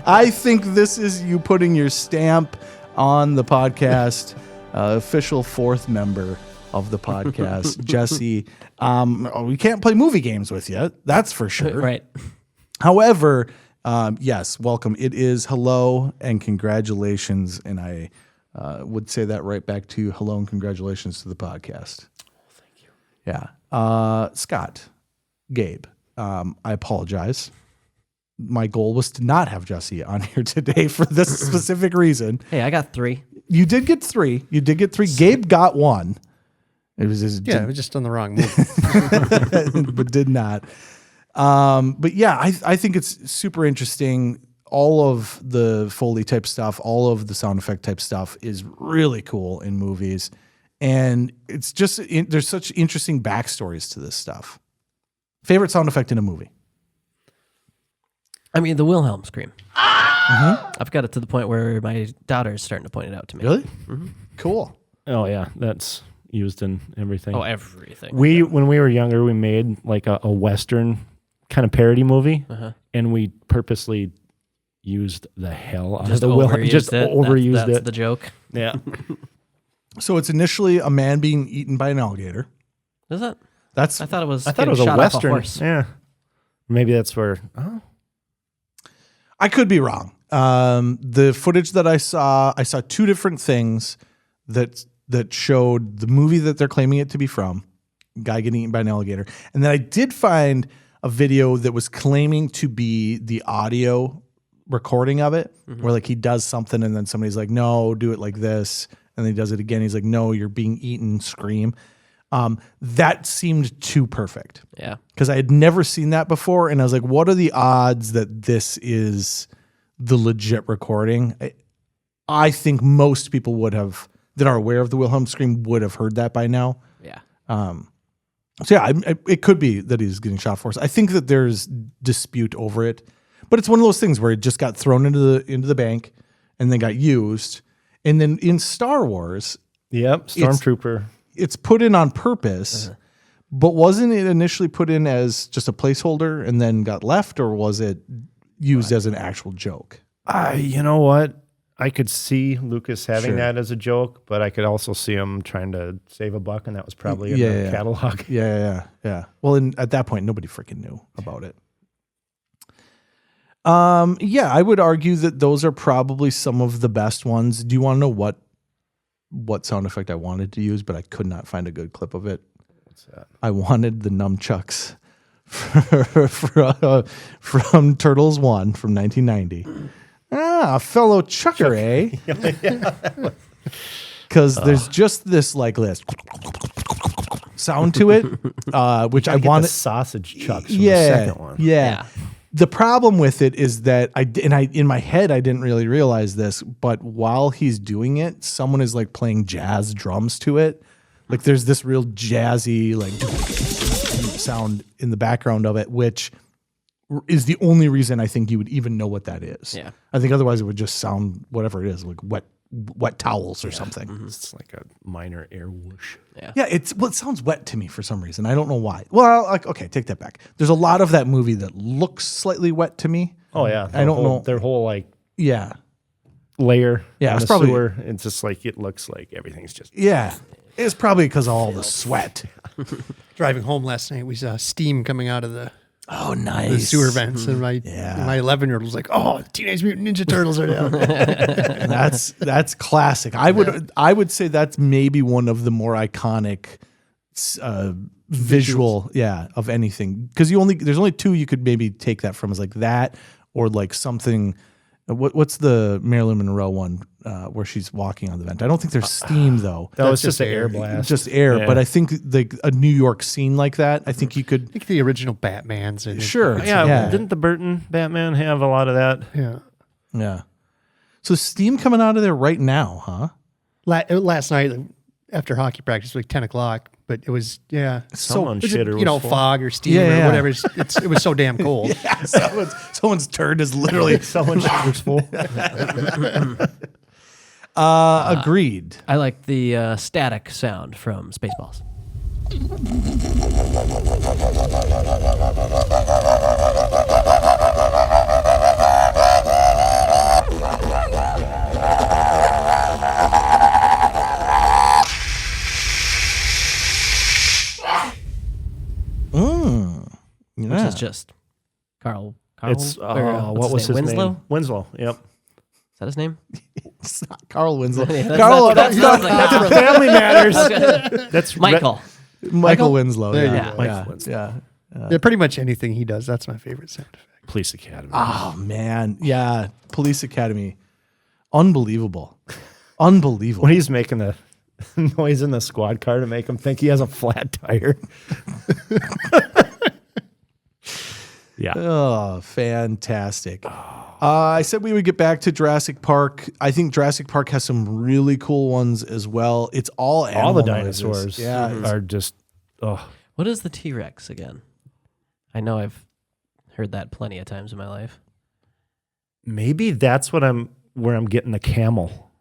[SPEAKER 3] I think this is you putting your stamp on the podcast. Official fourth member of the podcast. Jesse, we can't play movie games with you. That's for sure.
[SPEAKER 1] Right.
[SPEAKER 3] However, yes, welcome. It is hello and congratulations. And I would say that right back to you. Hello and congratulations to the podcast.
[SPEAKER 1] Thank you.
[SPEAKER 3] Yeah. Scott, Gabe, I apologize. My goal was to not have Jesse on here today for this specific reason.
[SPEAKER 1] Hey, I got 3.
[SPEAKER 3] You did get 3. Gabe got 1. It was
[SPEAKER 7] it was just on the wrong movie.
[SPEAKER 3] but did not. But yeah, I think it's super interesting. All of the Foley type stuff, all of the sound effect type stuff is really cool in movies. And it's just, there's such interesting backstories to this stuff. Favorite sound effect in a movie?
[SPEAKER 1] I mean, the Wilhelm Scream. I've got it to the point where my daughter is starting to point it out to me.
[SPEAKER 3] Really? Cool.
[SPEAKER 2] Oh yeah, that's used in everything.
[SPEAKER 1] Oh, everything.
[SPEAKER 2] When we were younger, we made like a Western kind of parody movie, and we purposely used the hell out of the Wilhelm. Just overused
[SPEAKER 1] that's
[SPEAKER 2] it.
[SPEAKER 1] the joke.
[SPEAKER 2] Yeah.
[SPEAKER 3] So it's initially a man being eaten by an alligator.
[SPEAKER 1] Is that?
[SPEAKER 3] I
[SPEAKER 1] thought it was.
[SPEAKER 2] I thought it was a Western. Yeah. Maybe that's where. Oh.
[SPEAKER 3] I could be wrong. The footage that I saw 2 different things that showed the movie that they're claiming it to be from, guy getting eaten by an alligator. And then I did find a video that was claiming to be the audio recording of it, where like he does something and then somebody's like, no, do it like this. And then he does it again. He's like, no, you're being eaten, scream. That seemed too perfect.
[SPEAKER 1] Yeah.
[SPEAKER 3] Because I had never seen that before. And I was like, what are the odds that this is the legit recording? I think most people that are aware of the Wilhelm Scream would have heard that by now.
[SPEAKER 1] Yeah.
[SPEAKER 3] So yeah, it could be that he's getting shot for us. I think that there's dispute over it, but it's one of those things where it just got thrown into the bank and then got used. And then in Star Wars,
[SPEAKER 2] yep, Stormtrooper.
[SPEAKER 3] It's put in on purpose, but wasn't it initially put in as just a placeholder and then got left, or was it used as an actual joke?
[SPEAKER 2] You know what? I could see Lucas having that as a joke, but I could also see him trying to save a buck, and that was probably in the catalog.
[SPEAKER 3] Yeah. Well, at that point, nobody freaking knew about it. Yeah, I would argue that those are probably some of the best ones. Do you want to know what sound effect I wanted to use, but I could not find a good clip of it?
[SPEAKER 2] What's that?
[SPEAKER 3] I wanted the nunchucks from Turtles 1 from 1990. A fellow chucker, eh? Because there's just this like this sound to it, which I wanted.
[SPEAKER 2] The sausage chucks from the second one.
[SPEAKER 3] Yeah. The problem with it is that in my head I didn't really realize this, but while he's doing it, someone is like playing jazz drums to it. Like there's this real jazzy like sound in the background of it, which is the only reason I think you would even know what that is.
[SPEAKER 1] Yeah.
[SPEAKER 3] I think otherwise it would just sound whatever it is, like wet towels or something.
[SPEAKER 2] It's like a minor air whoosh.
[SPEAKER 3] Yeah, it sounds wet to me for some reason. I don't know why. Well, okay, take that back. There's a lot of that movie that looks slightly wet to me.
[SPEAKER 2] Oh yeah,
[SPEAKER 3] I don't know
[SPEAKER 2] their whole like
[SPEAKER 3] Yeah,
[SPEAKER 2] layer.
[SPEAKER 3] it's
[SPEAKER 2] the
[SPEAKER 3] probably
[SPEAKER 2] sewer. It's just like it looks like everything's just
[SPEAKER 3] It's probably because of all the sweat.
[SPEAKER 7] Driving home last night, we saw steam coming out of the
[SPEAKER 3] nice
[SPEAKER 7] the sewer vents, and my 11-year-old was like, "Oh, Teenage Mutant Ninja Turtles are down."
[SPEAKER 3] That's classic. I would say that's maybe one of the more iconic visual of anything, because there's only 2 you could maybe take that from, is like that or like something. What's the Marilyn Monroe one where she's walking on the vent? I don't think there's steam though.
[SPEAKER 2] No, it's just an air blast.
[SPEAKER 3] Just air. Yeah. But I think like a New York scene like that, I think you could.
[SPEAKER 7] I think the original Batman's in it.
[SPEAKER 3] Sure.
[SPEAKER 2] Yeah. Didn't the Burton Batman have a lot of that?
[SPEAKER 3] Yeah. So steam coming out of there right now, huh?
[SPEAKER 7] Last night after hockey practice, like 10 o'clock. But it was,
[SPEAKER 2] someone
[SPEAKER 7] fog or steam or whatever. It was so damn cold.
[SPEAKER 3] Someone's turd is literally
[SPEAKER 2] someone's shit was full.
[SPEAKER 3] Agreed.
[SPEAKER 1] I like the static sound from Spaceballs. just Carl.
[SPEAKER 2] It's what was his
[SPEAKER 1] Winslow?
[SPEAKER 2] name? Winslow. Yep.
[SPEAKER 1] Is that his name?
[SPEAKER 3] It's not Carl Winslow.
[SPEAKER 1] That's
[SPEAKER 2] Family Matters. That's
[SPEAKER 1] Michael.
[SPEAKER 3] Michael Winslow.
[SPEAKER 7] There you
[SPEAKER 3] yeah.
[SPEAKER 7] go.
[SPEAKER 2] Michael Winslow.
[SPEAKER 3] Yeah.
[SPEAKER 7] Yeah, pretty much anything he does. That's my favorite sound effect.
[SPEAKER 2] Police Academy.
[SPEAKER 3] Oh man, yeah. Police Academy, unbelievable, unbelievable.
[SPEAKER 2] When he's making the noise in the squad car to make him think he has a flat tire. Yeah.
[SPEAKER 3] Oh, fantastic. I said we would get back to Jurassic Park. I think Jurassic Park has some really cool ones as well. It's all
[SPEAKER 2] the
[SPEAKER 3] animal
[SPEAKER 2] dinosaurs
[SPEAKER 3] noises.
[SPEAKER 2] are just,
[SPEAKER 1] What is the T-Rex again? I know I've heard that plenty of times in my life.
[SPEAKER 2] maybe that's where I'm getting the camel.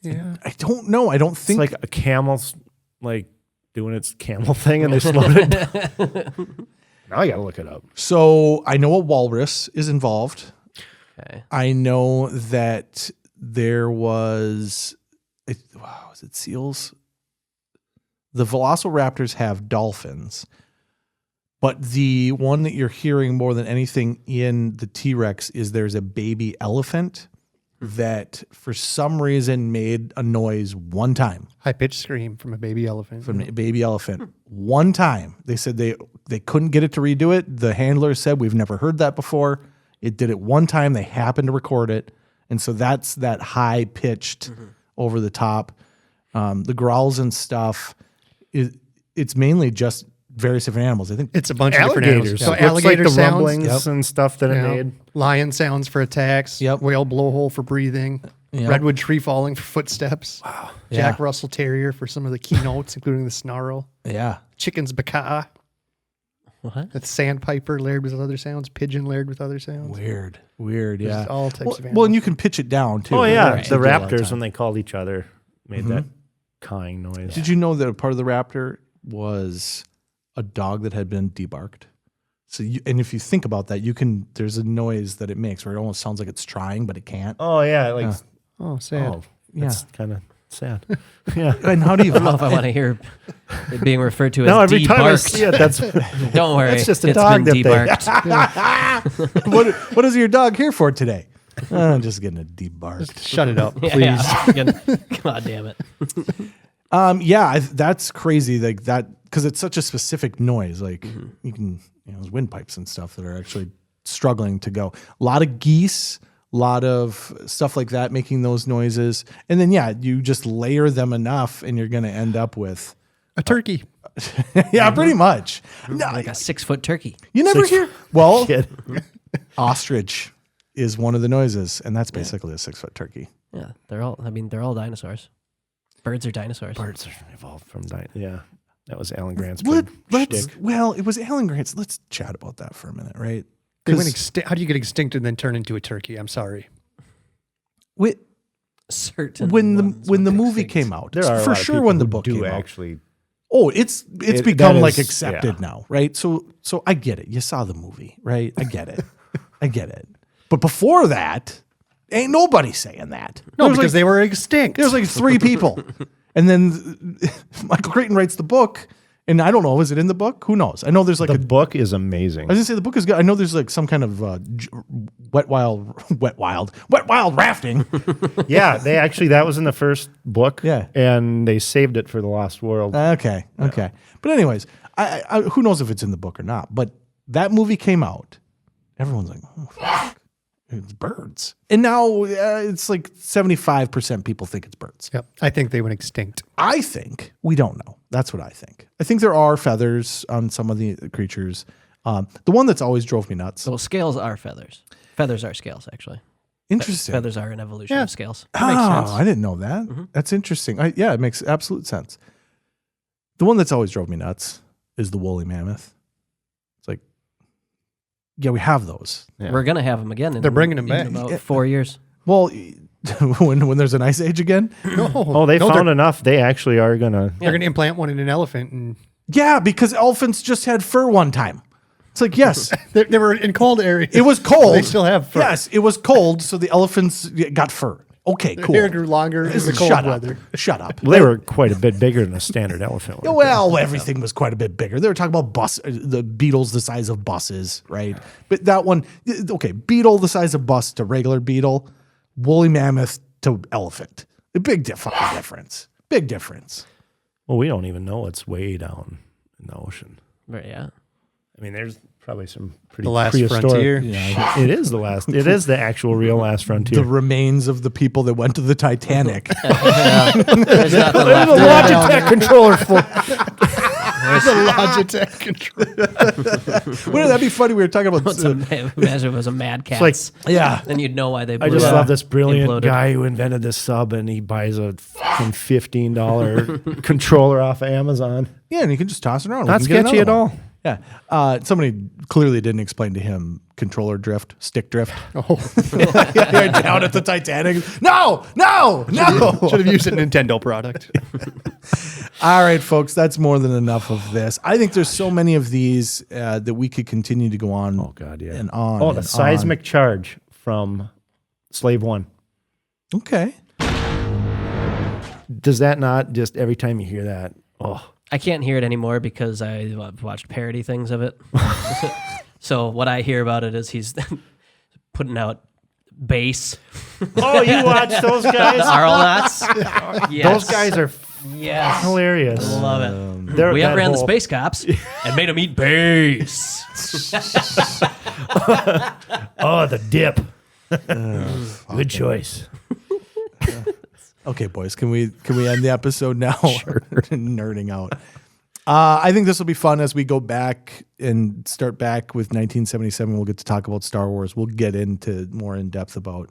[SPEAKER 3] Yeah. I don't know. I don't think.
[SPEAKER 2] It's like a camel's like doing its camel thing and they slowed it down. Now I got to look it up.
[SPEAKER 3] So I know a walrus is involved.
[SPEAKER 1] Okay.
[SPEAKER 3] I know that there was it seals? The velociraptors have dolphins, but the one that you're hearing more than anything in the T-Rex is there's a baby elephant that for some reason made a noise one time.
[SPEAKER 7] High-pitched scream from a baby elephant.
[SPEAKER 3] From a baby elephant. One time. They said they couldn't get it to redo it. The handler said, we've never heard that before. It did it one time. They happened to record it. And so that's that high-pitched, over the top. The growls and stuff, it's mainly just various different animals. I think
[SPEAKER 7] it's a bunch of different animals. So alligator
[SPEAKER 2] like the
[SPEAKER 7] sounds.
[SPEAKER 2] rumblings and stuff that it made.
[SPEAKER 7] Lion sounds for attacks. Whale blowhole for breathing. Redwood tree falling for footsteps. Wow. Jack Russell Terrier for some of the keynotes, including the snarl.
[SPEAKER 3] Yeah.
[SPEAKER 7] Chicken's baka.
[SPEAKER 1] What?
[SPEAKER 7] That's sandpiper layered with other sounds. Pigeon layered with other sounds.
[SPEAKER 3] Weird, yeah.
[SPEAKER 7] Just all types of animals.
[SPEAKER 3] Well, and you can pitch it down too.
[SPEAKER 2] Oh yeah,
[SPEAKER 3] Right.
[SPEAKER 2] the raptors when they called each other made that cawing noise.
[SPEAKER 3] Did you know that a part of the raptor was a dog that had been debarked? So, and if you think about that, there's a noise that it makes where it almost sounds like it's trying, but it can't.
[SPEAKER 2] Oh yeah, like
[SPEAKER 7] oh sad.
[SPEAKER 2] Oh, that's kind of sad. Yeah.
[SPEAKER 3] And how do you?
[SPEAKER 1] I don't know if I want to hear it being referred to as
[SPEAKER 2] every time I
[SPEAKER 1] debarked.
[SPEAKER 2] see it, that's
[SPEAKER 1] Don't worry,
[SPEAKER 2] that's just a
[SPEAKER 1] it's
[SPEAKER 2] dog
[SPEAKER 1] been
[SPEAKER 2] that
[SPEAKER 1] debarked.
[SPEAKER 3] What is your dog here for today? I'm just getting a debarked.
[SPEAKER 7] Shut it up, please.
[SPEAKER 1] Yeah. God damn it.
[SPEAKER 3] That's crazy. Like that, because it's such a specific noise. Like you can, there's windpipes and stuff that are actually struggling to go. A lot of geese, a lot of stuff like that making those noises. And then, you just layer them enough and you're going to end up with
[SPEAKER 7] a turkey.
[SPEAKER 3] Yeah, pretty much.
[SPEAKER 1] Like a 6-foot turkey.
[SPEAKER 3] You never hear. Well, ostrich is one of the noises, and that's basically a 6-foot turkey.
[SPEAKER 1] Yeah, they're all dinosaurs. Birds are dinosaurs.
[SPEAKER 2] Birds are evolved from Yeah, that was Alan Grant's
[SPEAKER 3] Let's
[SPEAKER 2] shtick.
[SPEAKER 3] well, it was Alan Grant's. Let's chat about that for a minute, right?
[SPEAKER 7] They went how do you get extinct and then turn into a turkey? I'm sorry.
[SPEAKER 1] Certain
[SPEAKER 3] when the movie came out,
[SPEAKER 2] there are
[SPEAKER 3] for sure when the book came
[SPEAKER 2] actually.
[SPEAKER 3] out. Oh, it's become like accepted
[SPEAKER 2] yeah.
[SPEAKER 3] now, right? So I get it. You saw the movie, right? I get it. I get it. But before that, ain't nobody saying that.
[SPEAKER 7] No, because they were extinct.
[SPEAKER 3] There's like 3 people. And then Michael Crichton writes the book. And I don't know, is it in the book? Who knows? I know there's like
[SPEAKER 2] the book is amazing.
[SPEAKER 3] I was gonna say the book is good. I know there's like some kind of wet wild rafting.
[SPEAKER 2] Yeah, that was in the first book.
[SPEAKER 3] Yeah.
[SPEAKER 2] And they saved it for the Lost World.
[SPEAKER 3] Okay. But anyways, I who knows if it's in the book or not? But that movie came out. Everyone's like, oh, fuck. It's birds. And now it's like 75% people think it's birds.
[SPEAKER 7] Yep. I think they went extinct.
[SPEAKER 3] I think we don't know. That's what I think. I think there are feathers on some of the creatures. The one that's always drove me nuts.
[SPEAKER 1] Well, scales are feathers. Feathers are scales, actually.
[SPEAKER 3] Interesting.
[SPEAKER 1] Feathers are an evolution of scales.
[SPEAKER 3] That makes sense. I didn't know that. That's interesting. It makes absolute sense. The one that's always drove me nuts is the woolly mammoth. It's like, yeah, we have those.
[SPEAKER 1] Yeah. We're gonna have them again.
[SPEAKER 7] They're bringing them back
[SPEAKER 1] in about 4 years.
[SPEAKER 3] Well, when there's an ice age again.
[SPEAKER 2] They found enough. They actually are gonna.
[SPEAKER 7] They're gonna implant one in an elephant, and
[SPEAKER 3] because elephants just had fur one time. It's like yes,
[SPEAKER 7] they were in cold areas.
[SPEAKER 3] It was cold.
[SPEAKER 7] They still have fur.
[SPEAKER 3] Yes, it was cold, so the elephants got fur. Okay,
[SPEAKER 7] Their
[SPEAKER 3] cool.
[SPEAKER 7] hair grew longer in the cold
[SPEAKER 3] Shut
[SPEAKER 7] weather.
[SPEAKER 3] up. Shut up.
[SPEAKER 2] Well, they were quite a bit bigger than a standard elephant.
[SPEAKER 3] Well, everything was quite a bit bigger. They were talking about the beetles the size of buses, right? But that one, okay, beetle the size of bus to regular beetle, woolly mammoth to elephant. A big fucking difference. Big difference.
[SPEAKER 2] Well, we don't even know what's way down in the ocean.
[SPEAKER 1] Right, yeah.
[SPEAKER 2] I mean, there's probably some pretty
[SPEAKER 7] The last
[SPEAKER 2] prehistoric.
[SPEAKER 7] frontier.
[SPEAKER 2] Yeah, it is the last. It is the actual real last frontier.
[SPEAKER 3] The remains of the people that went to the Titanic.
[SPEAKER 1] There's nothing
[SPEAKER 2] There's a
[SPEAKER 1] left.
[SPEAKER 2] Logitech controller for.
[SPEAKER 7] The Logitech control.
[SPEAKER 3] Wouldn't that be funny? We were talking about.
[SPEAKER 1] Imagine it was a Mad Cats.
[SPEAKER 2] like-
[SPEAKER 3] Yeah.
[SPEAKER 1] Then you'd know why they blew
[SPEAKER 2] I just
[SPEAKER 1] up,
[SPEAKER 2] love this brilliant
[SPEAKER 1] imploded.
[SPEAKER 2] guy who invented this sub, and he buys a fucking $15 controller off of Amazon.
[SPEAKER 3] Yeah, and you can just toss it around. We
[SPEAKER 2] Not
[SPEAKER 3] can get
[SPEAKER 2] sketchy
[SPEAKER 3] another
[SPEAKER 2] at
[SPEAKER 3] one.
[SPEAKER 2] all.
[SPEAKER 3] Yeah. Somebody clearly didn't explain to him controller drift, stick drift.
[SPEAKER 7] Oh,
[SPEAKER 3] Yeah, down at the Titanic. No.
[SPEAKER 7] should have used a Nintendo product.
[SPEAKER 3] All right, folks, that's more than enough of this. I think there's so many of these that we could continue to go on.
[SPEAKER 2] Oh God, yeah.
[SPEAKER 3] And on.
[SPEAKER 2] Oh, the
[SPEAKER 3] and
[SPEAKER 2] seismic charge from Slave One.
[SPEAKER 3] on. Okay.
[SPEAKER 2] Does that not just every time you hear that? Oh,
[SPEAKER 1] I can't hear it anymore because I watched parody things of it. So what I hear about it is he's putting out bass.
[SPEAKER 2] oh, you watch those guys?
[SPEAKER 1] Arlnauts. Yes.
[SPEAKER 2] Those guys are
[SPEAKER 1] Yes.
[SPEAKER 2] hilarious.
[SPEAKER 1] I love it.
[SPEAKER 2] They're-
[SPEAKER 1] We
[SPEAKER 2] that
[SPEAKER 1] outran the
[SPEAKER 2] whole-
[SPEAKER 1] space cops and made them eat bass.
[SPEAKER 2] Oh, the dip. Good choice.
[SPEAKER 3] Okay, boys, can we end the episode now? Sure. Nerding out. I think this will be fun as we go back and start back with 1977. We'll get to talk about Star Wars. We'll get into more in depth about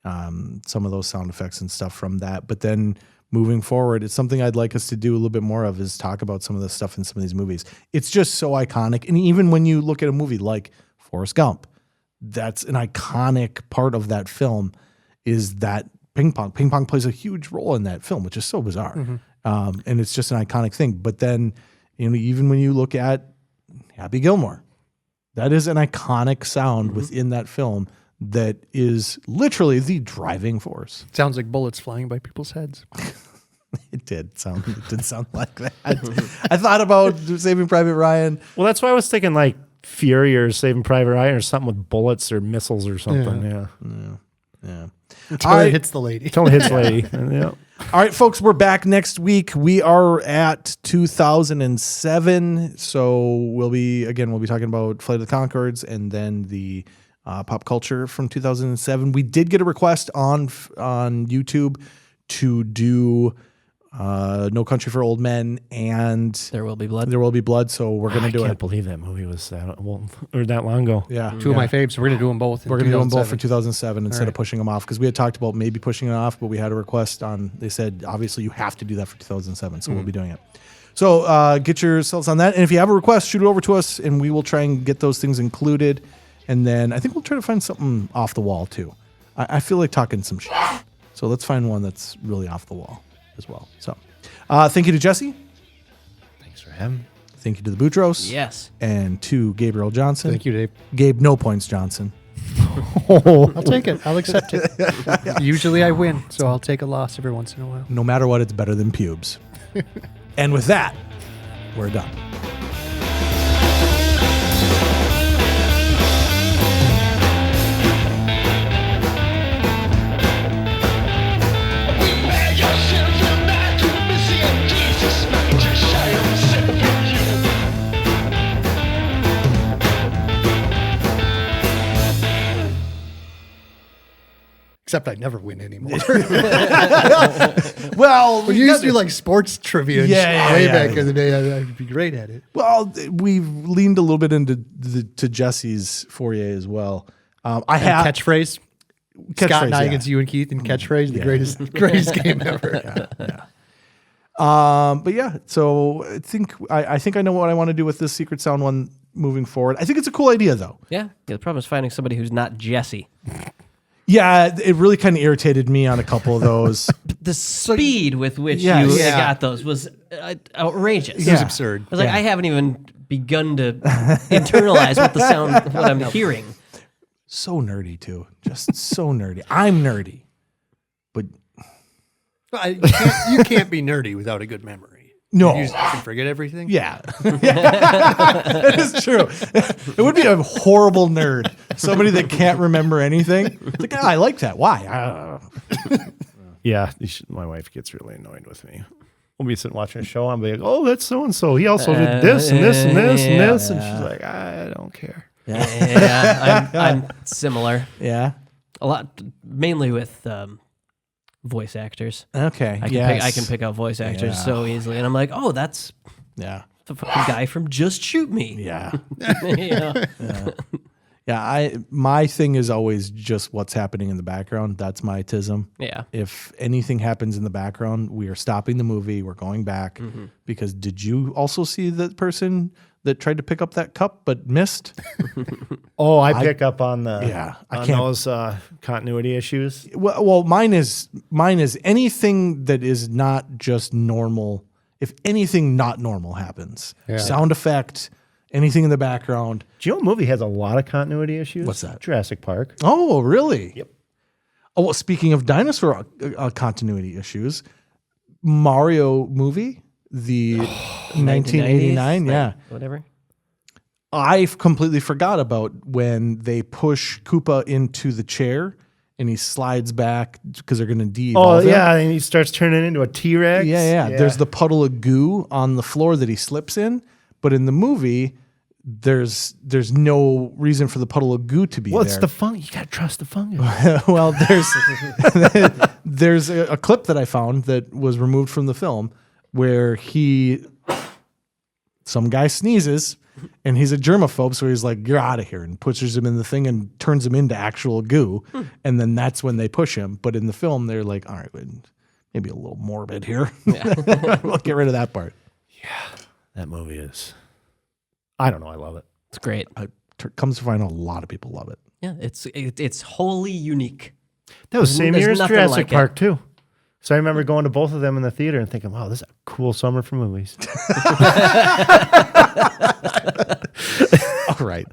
[SPEAKER 3] some of those sound effects and stuff from that. But then moving forward, it's something I'd like us to do a little bit more of is talk about some of the stuff in some of these movies. It's just so iconic. And even when you look at a movie like Forrest Gump, that's an iconic part of that film is that ping pong. Ping pong plays a huge role in that film, which is so bizarre. And it's just an iconic thing. But then, even when you look at Happy Gilmore, that is an iconic sound within that film that is literally the driving force.
[SPEAKER 7] Sounds like bullets flying by people's heads.
[SPEAKER 3] It did sound like that. I thought about Saving Private Ryan.
[SPEAKER 2] Well, that's why I was thinking like Fury or Saving Private Ryan or something with bullets or missiles or something. Yeah.
[SPEAKER 7] Until
[SPEAKER 3] All
[SPEAKER 7] it
[SPEAKER 3] right.
[SPEAKER 7] hits the lady.
[SPEAKER 2] Tell his lady. Yeah.
[SPEAKER 3] All right, folks, we're back next week. We are at 2007. So we'll be talking about Flight of the Conchords and then the pop culture from 2007. We did get a request on YouTube to do No Country for Old Men and
[SPEAKER 1] There Will Be Blood.
[SPEAKER 3] There Will Be Blood. So we're going to do
[SPEAKER 2] I can't
[SPEAKER 3] it.
[SPEAKER 2] believe that movie was that long ago.
[SPEAKER 3] Yeah.
[SPEAKER 7] Two of my faves. So we're going to do them both.
[SPEAKER 3] We're going to do them both for 2007 instead of
[SPEAKER 7] right.
[SPEAKER 3] pushing them off because we had talked about maybe pushing it off, but we had a request on. They said obviously you have to do that for 2007, so we'll be doing it. So get yourselves on that, and if you have a request, shoot it over to us, and we will try and get those things included. And then I think we'll try to find something off the wall too. I feel like talking some shit, so let's find one that's really off the wall as well. So thank you to Jesse.
[SPEAKER 2] Thanks for having.
[SPEAKER 3] Thank you to the Boutros.
[SPEAKER 1] Yes.
[SPEAKER 3] And to Gabriel Johnson.
[SPEAKER 7] Thank you, Dave.
[SPEAKER 3] Gabe No Points Johnson.
[SPEAKER 7] I'll take it. I'll accept it. Usually I win, so I'll take a loss every once in a while.
[SPEAKER 3] No matter what, it's better than pubes. And with that, we're done.
[SPEAKER 7] Except I never win anymore.
[SPEAKER 3] Well,
[SPEAKER 7] We used to do like sports trivia and
[SPEAKER 3] Yeah,
[SPEAKER 7] shit way
[SPEAKER 3] yeah.
[SPEAKER 7] back in the day. I'd be great at it.
[SPEAKER 3] Well, we've leaned a little bit into to Jesse's foyer as well. I have
[SPEAKER 7] Catchphrase. Scott and I against you and Keith and catchphrase, the greatest game ever.
[SPEAKER 3] But yeah, so I think I know what I want to do with this secret sound one moving forward. I think it's a cool idea though.
[SPEAKER 1] Yeah. The problem is finding somebody who's not Jesse.
[SPEAKER 3] Yeah, it really kind of irritated me on a couple of those.
[SPEAKER 1] The speed with which
[SPEAKER 3] Yes.
[SPEAKER 1] you
[SPEAKER 3] Yeah.
[SPEAKER 1] got those was outrageous.
[SPEAKER 3] It was
[SPEAKER 7] absurd.
[SPEAKER 1] I was like, I haven't even begun to internalize what I'm hearing.
[SPEAKER 3] So nerdy too, just so nerdy. I'm nerdy. But
[SPEAKER 7] You can't be nerdy without a good memory.
[SPEAKER 3] No.
[SPEAKER 7] You can forget everything.
[SPEAKER 3] yeah, that is true. It would be a horrible nerd, somebody that can't remember anything. It's like, I like that. Why?
[SPEAKER 2] Yeah, my wife gets really annoyed with me. We'll be sitting watching a show. I'll be like, "Oh, that's so and so. He also did this and this and this and this." And she's like, "I don't care."
[SPEAKER 1] Yeah, I'm similar.
[SPEAKER 3] Yeah.
[SPEAKER 1] A lot, mainly with voice actors.
[SPEAKER 3] Okay.
[SPEAKER 1] I can pick out voice actors so easily, and I'm like, "Oh, that's
[SPEAKER 3] Yeah.
[SPEAKER 1] the fucking guy from Just Shoot Me."
[SPEAKER 3] Yeah.
[SPEAKER 1] You know?
[SPEAKER 3] Yeah. My thing is always just what's happening in the background. That's my tism.
[SPEAKER 1] Yeah.
[SPEAKER 3] If anything happens in the background, we are stopping the movie. We're going back because did you also see the person that tried to pick up that cup but missed?
[SPEAKER 2] Oh, I pick up on the
[SPEAKER 3] I can't.
[SPEAKER 2] those continuity issues.
[SPEAKER 3] Well, mine is anything that is not just normal. If anything not normal happens, sound effect, anything in the background.
[SPEAKER 2] Do you know what movie has a lot of continuity issues?
[SPEAKER 3] What's that?
[SPEAKER 2] Jurassic Park.
[SPEAKER 3] Oh, really?
[SPEAKER 2] Yep.
[SPEAKER 3] Oh, well, speaking of dinosaur continuity issues, Mario movie, the 1989, yeah.
[SPEAKER 1] Whatever.
[SPEAKER 3] I completely forgot about when they push Koopa into the chair and he slides back because they're going to de-evolve him.
[SPEAKER 2] And he starts turning into a T-Rex.
[SPEAKER 3] Yeah. There's the puddle of goo on the floor that he slips in, but in the movie, there's no reason for the puddle of goo to be
[SPEAKER 2] Well, it's
[SPEAKER 3] there.
[SPEAKER 2] the fungus. You got to trust the fungus.
[SPEAKER 3] Well, there's a clip that I found that was removed from the film where some guy sneezes and he's a germaphobe, so he's like, "You're out of here," and pushes him in the thing and turns him into actual goo. And then that's when they push him. But in the film, they're like, "All right, maybe a little morbid here. We'll get rid of that part."
[SPEAKER 2] Yeah, that movie is. I don't know. I love it.
[SPEAKER 1] It's great.
[SPEAKER 3] Comes to find out a lot of people love it.
[SPEAKER 1] Yeah, it's wholly unique.
[SPEAKER 2] That was the same
[SPEAKER 1] There's
[SPEAKER 2] year as
[SPEAKER 1] nothing
[SPEAKER 2] Jurassic
[SPEAKER 1] like it.
[SPEAKER 2] Park too. So I remember going to both of them in the theater and thinking, "Wow, this is a cool summer for movies."
[SPEAKER 3] All right.